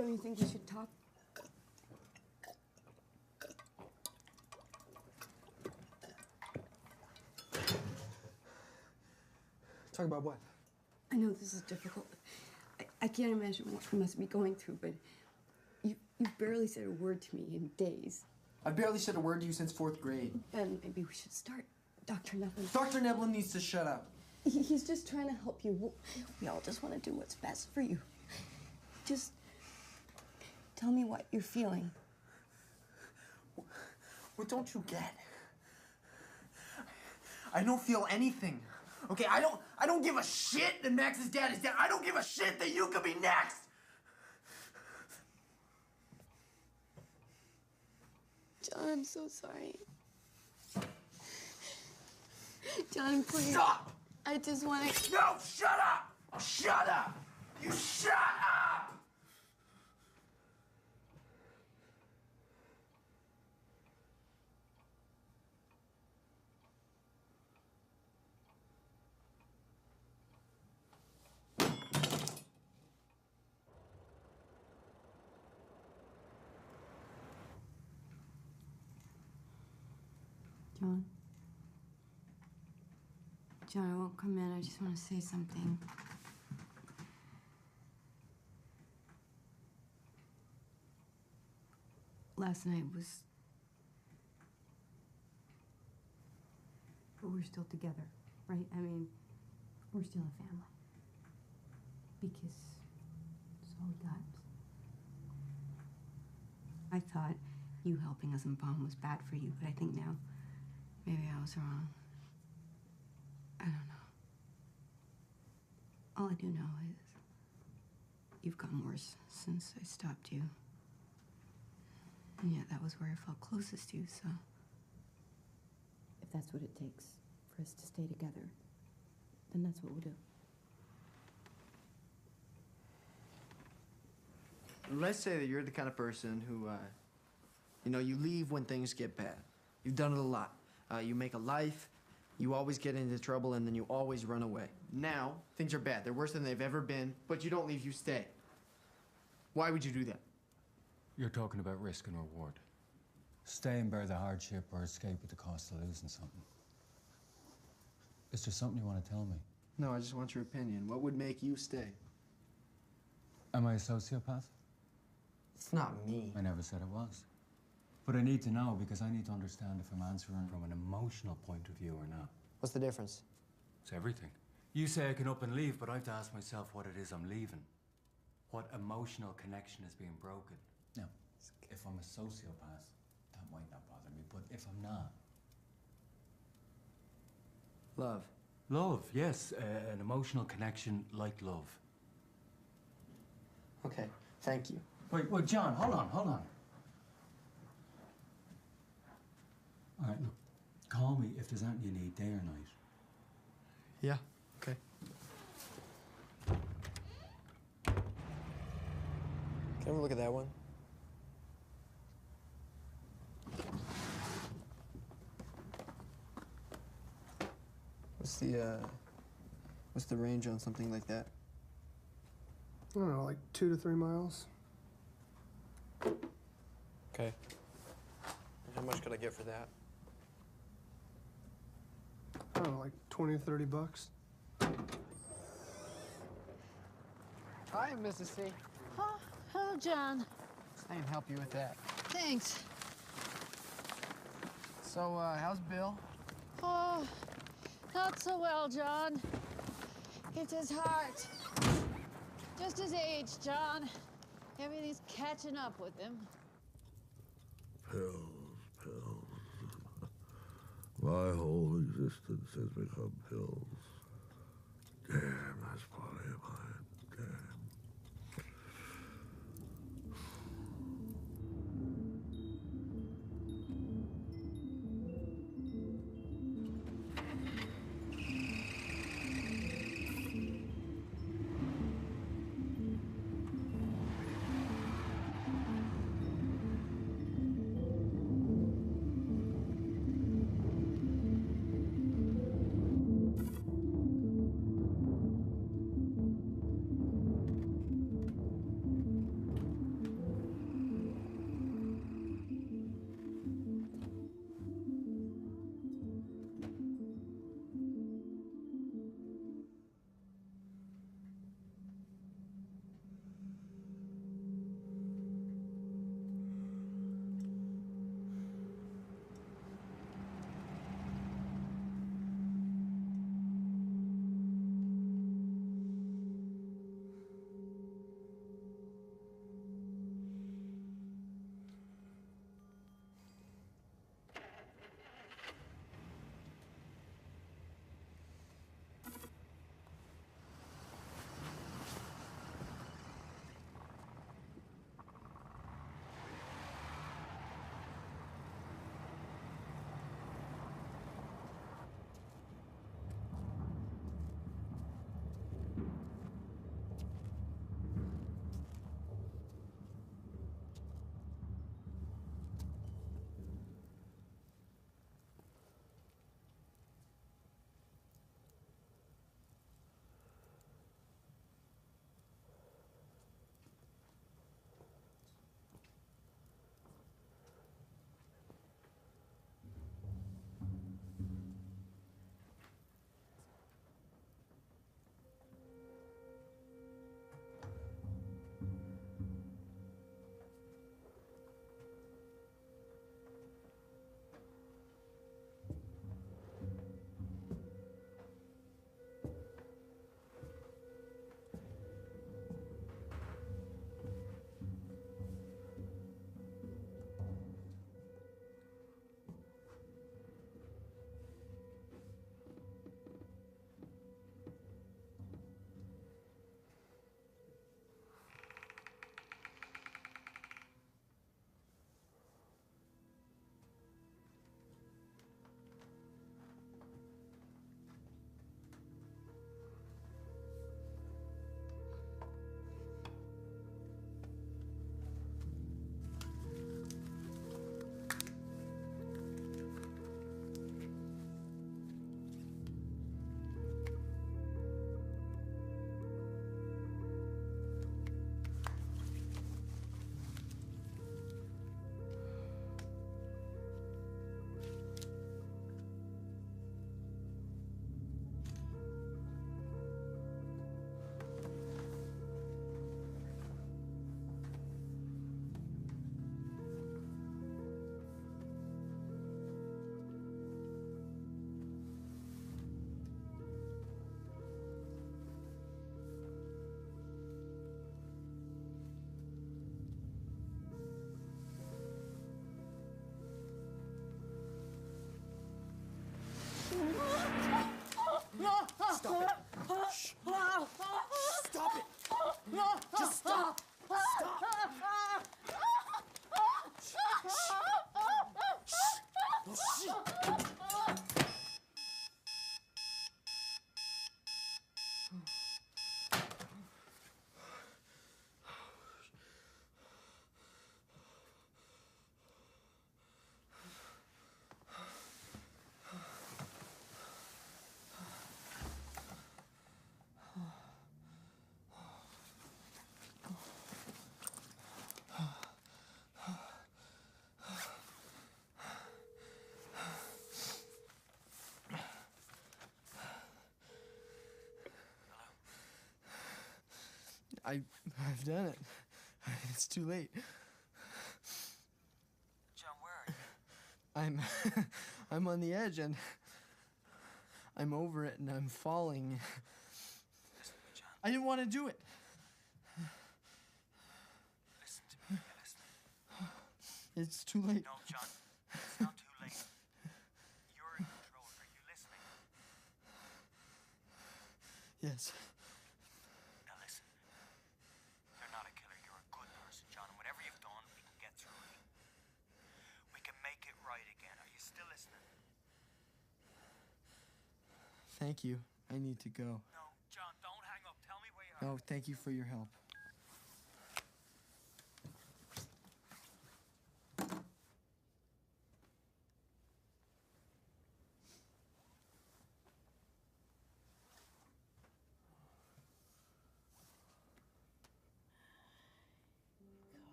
Don't you think we should talk? Talk about what? I know this is difficult. I can't imagine what you must be going through, but you barely said a word to me in days. I've barely said a word to you since 4th grade. And maybe we should start. Dr. Nevlin. Dr. Nevlin needs to shut up. He's just trying to help you. We all just want to do what's best for you. Just tell me what you're feeling. What don't you get? I don't feel anything. Okay, I don't give a shit that Max's dad is dead. I don't give a shit that you could be next. John, I'm so sorry. John, please. Stop! I just want to... No, shut up! Shut up! You shut up! John? John, I won't come in. I just want to say something. Last night was... But we're still together, right? I mean, we're still a family. Because it's all we got. I thought you helping us in Palm was bad for you, but I think now maybe I was wrong. I don't know. All I do know is you've gotten worse since I stopped you. And yet that was where I felt closest to you, so... If that's what it takes for us to stay together, then that's what we'll do. Let's say that you're the kind of person who, you leave when things get bad. You've done it a lot. You make a life, you always get into trouble, and then you always run away. Now, things are bad. They're worse than they've ever been, but you don't leave, you stay. Why would you do that? You're talking about risk and reward. Stay and bear the hardship or escape at the cost of losing something. Is there something you want to tell me? No, I just want your opinion. What would make you stay? Am I a sociopath? It's not me. I never said it was. But I need to know because I need to understand if I'm answering from an emotional point of view or not. What's the difference? It's everything. You say I can up and leave, but I have to ask myself what it is I'm leaving. What emotional connection is being broken? Now, if I'm a sociopath, that might not bother me, but if I'm not... Love. Love, yes. An emotional connection like love. Okay, thank you. Wait, John, hold on. All right, look, call me if there's anything you need, day or night. Yeah, okay. Can I have a look at that one? What's the range on something like that? I don't know, like 2 to 3 miles. Okay. How much could I get for that? I don't know, like 20 or 30 bucks. Hi, Mrs. C. Oh, hello, John. I can help you with that. Thanks. So, how's Bill? Oh, not so well, John. It's his heart. Just his age, John. Everything's catching up with him. Pills. My whole existence has become pills. Damn, that's probably mine. Damn. I've done it. It's too late. John, where are you? I'm on the edge and I'm over it and I'm falling. Listen to me, John. I didn't want to do it. Listen to me. You're listening. It's too late. No, John. It's not too late. You're in control. Are you listening? Yes. Now listen. You're not a killer. You're a good person, John. And whatever you've done, we can get through it. We can make it right again. Are you still listening? Thank you. I need to go. No, John, don't hang up. Tell me where you are. No, thank you for your help.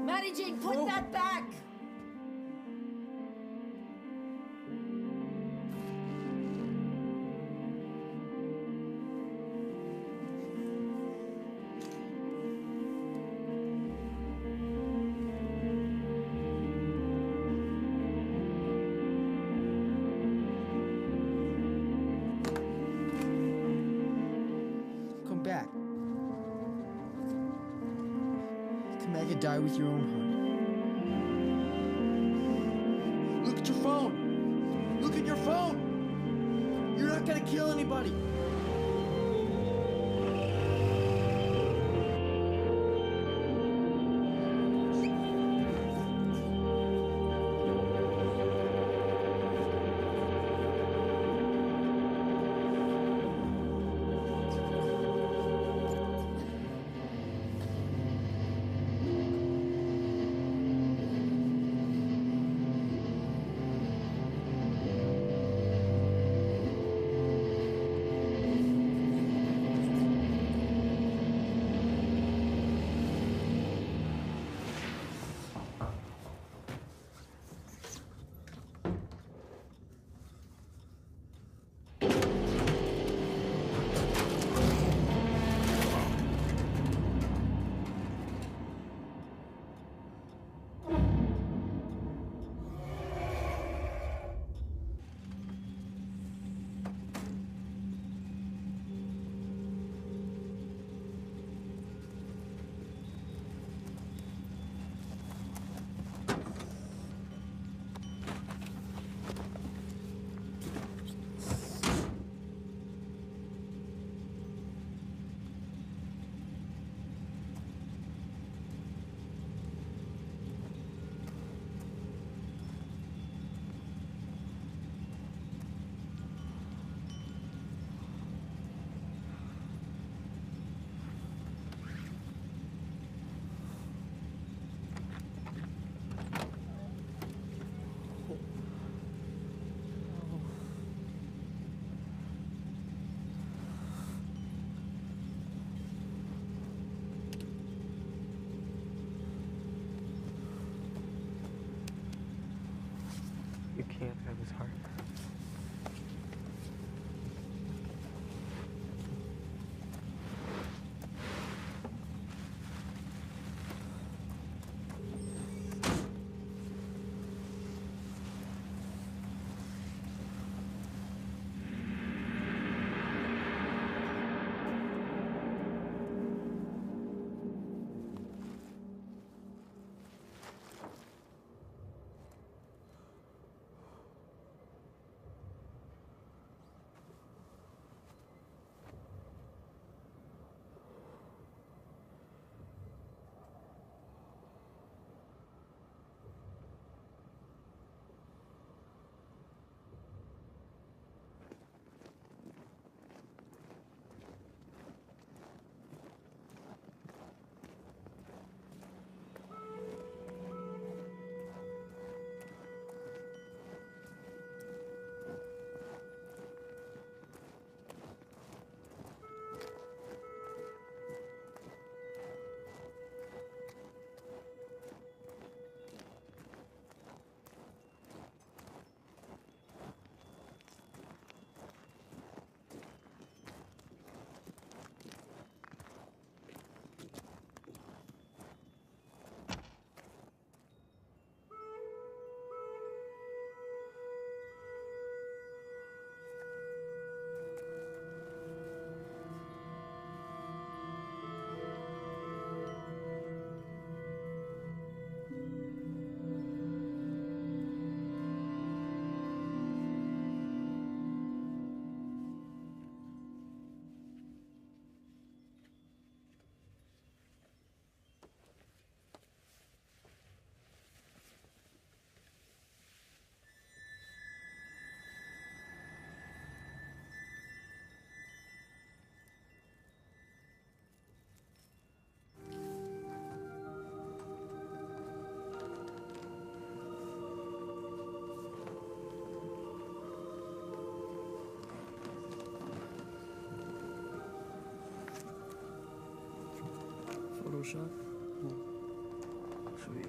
Maddie Jane, put that back! Come back. Come back and die with your own heart. Look at your phone. Look at your phone. You're not gonna kill anybody. shot? Sweet.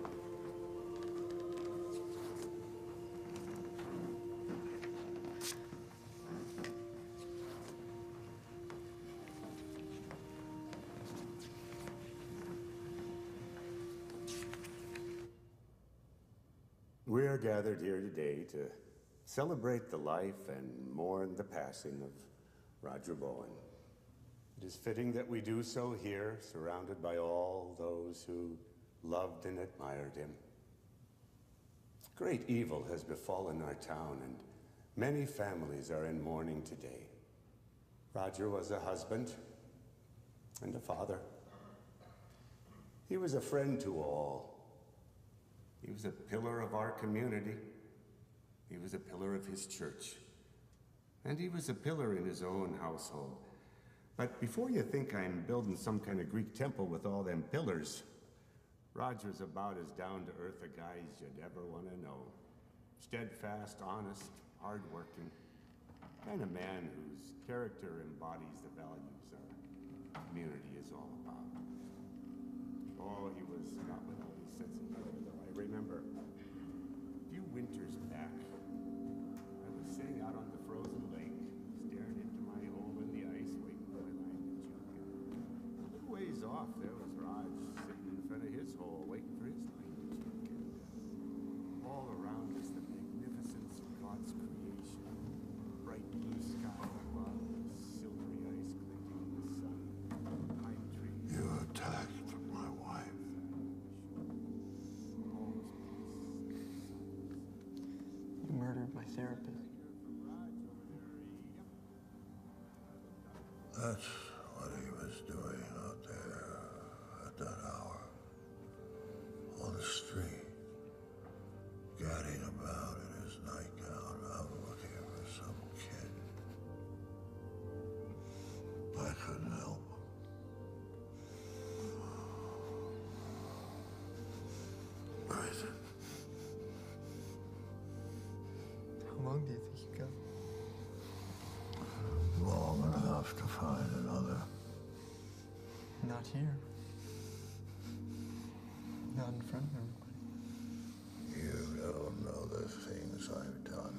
We are gathered here today to celebrate the life and mourn the passing of Roger Bowen. It is fitting that we do so here, surrounded by all those who loved and admired him. Great evil has befallen our town, and many families are in mourning today. Roger was a husband and a father. He was a friend to all. He was a pillar of our community. He was a pillar of his church. And he was a pillar in his own household. But before you think I'm building some kind of Greek temple with all them pillars, Roger's about as down-to-earth a guy as you'd ever want to know. Steadfast, honest, hardworking. Kind of man whose character embodies the values our community is all about. Oh, he was not without his sense of humor, though. I remember a few winters back, I was sitting out on the frozen lake, staring into my hole in the ice, waiting for my line to jump. A little ways off, there was Raj sitting in front of his hole, waiting for his line to jump. And all around us, the magnificence of God's creation, bright blue sky above, silvery ice glinting in the sun, pine trees. You attacked my wife. You murdered my therapist. That's what he was doing out there at that hour. On the street. Gadding about in his nightgown, out looking for some kid. I couldn't help him. Grayson. How long do you think you got? Long enough to find another. Not here. Not in front of everybody. You don't know the things I've done,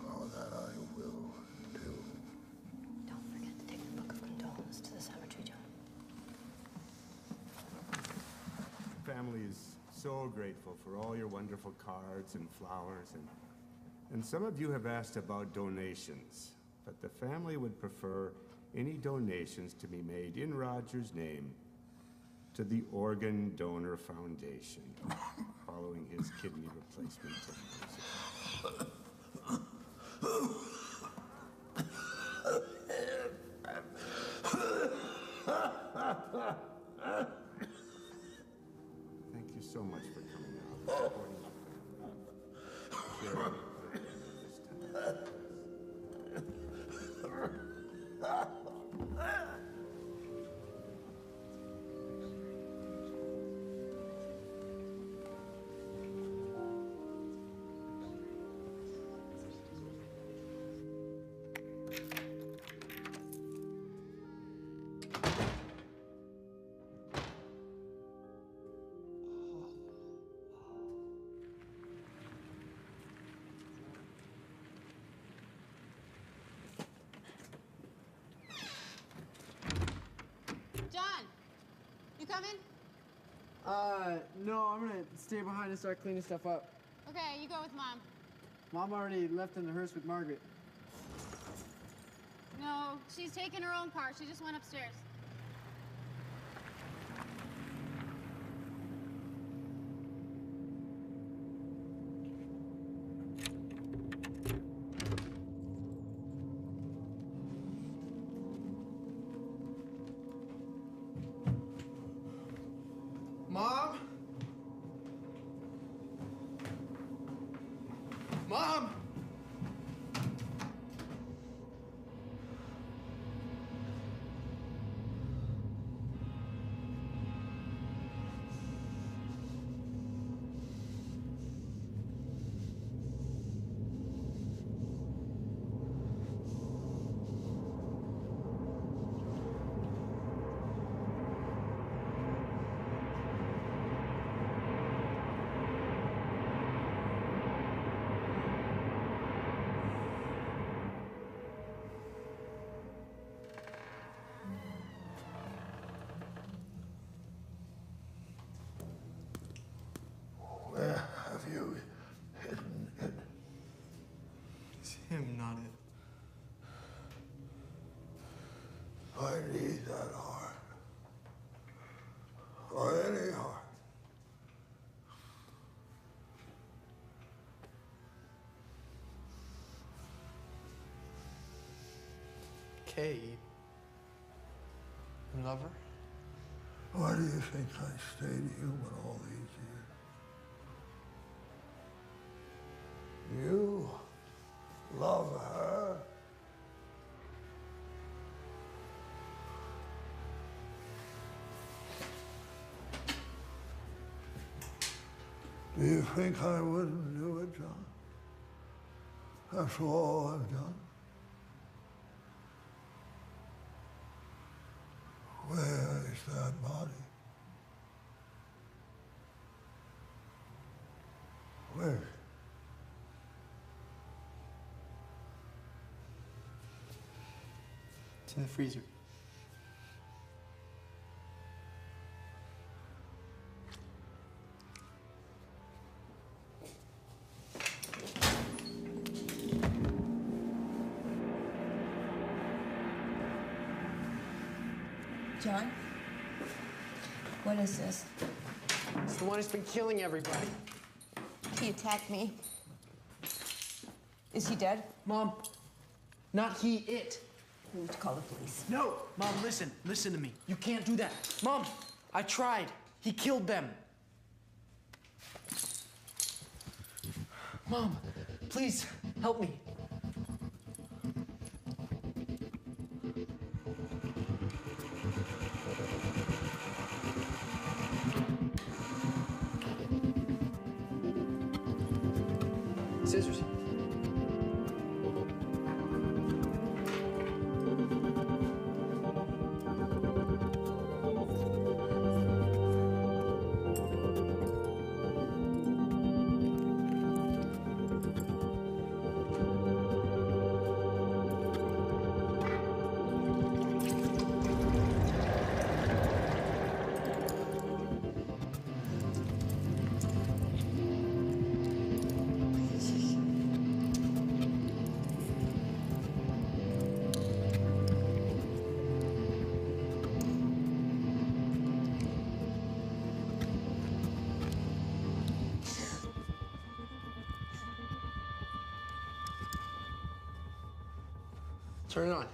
or that I will do. Don't forget to take the book of condolence to the cemetery, John. Family is so grateful for all your wonderful cards and flowers, and some of you have asked about donations, but the family would prefer any donations to be made in Roger's name to the Organ Donor Foundation, following his kidney replacement 10 years ago. Thank you so much for coming out and supporting Sharing this time. John, you coming? No, I'm gonna stay behind and start cleaning stuff up. Okay, you go with Mom. Mom already left in the hearse with Margaret. No, she's taking her own car. She just went upstairs. Mom? Mom! I need that heart. Or any heart. Kay, you love her? Why do you think I stayed human all these years? You love her? Do you think I wouldn't do it, John? After all I've done? Where is that body? Where? It's in the freezer. John? What is this? It's the one who's been killing everybody. He attacked me. Is he dead? Mom, not he, it. We need to call the police. No! Mom, listen. Listen to me. You can't do that. Mom, I tried. He killed them. Mom, please, help me. Scissors. Turn it on.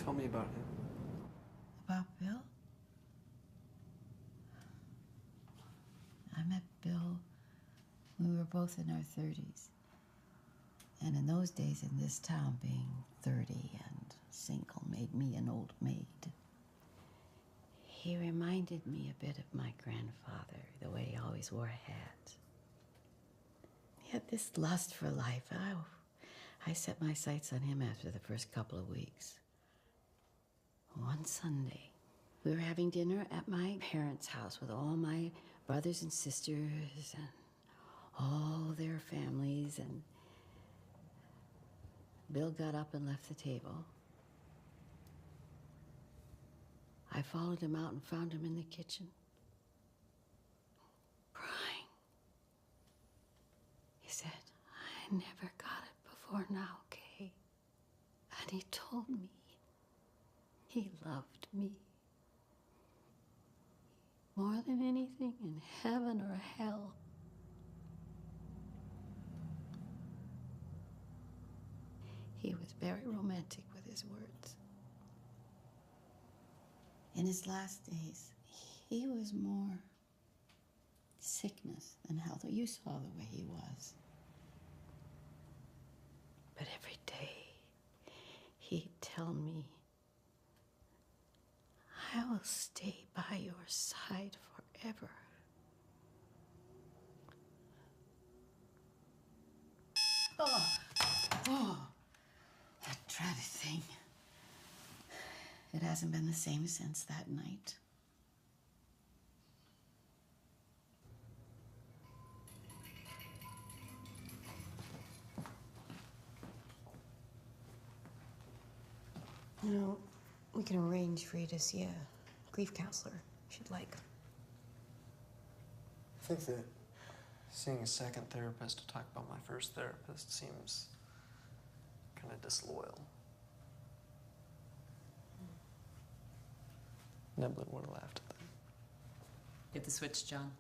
Tell me about him. About Bill? I met Bill when we were both in our 30s. And in those days in this town, being 30 and single made me an old maid. He reminded me a bit of my grandfather, the way he always wore a hat. He had this lust for life. I set my sights on him after the first couple of weeks. One Sunday, we were having dinner at my parents' house with all my brothers and sisters and all their families, and Bill got up and left the table. I followed him out and found him in the kitchen, crying. He said, "I never got it before now, Kay." And he told me he loved me more than anything in heaven or hell. He was very romantic with his words. In his last days, he was more sickness than health. You saw the way he was. But every day, he'd tell me, "I will stay by your side forever." Oh, that dreaded thing. It hasn't been the same since that night. You know, we can arrange for you to see a grief counselor if you'd like. I think that seeing a second therapist to talk about my first therapist seems kind of disloyal. Neblin would have laughed at that. Hit the switch, John.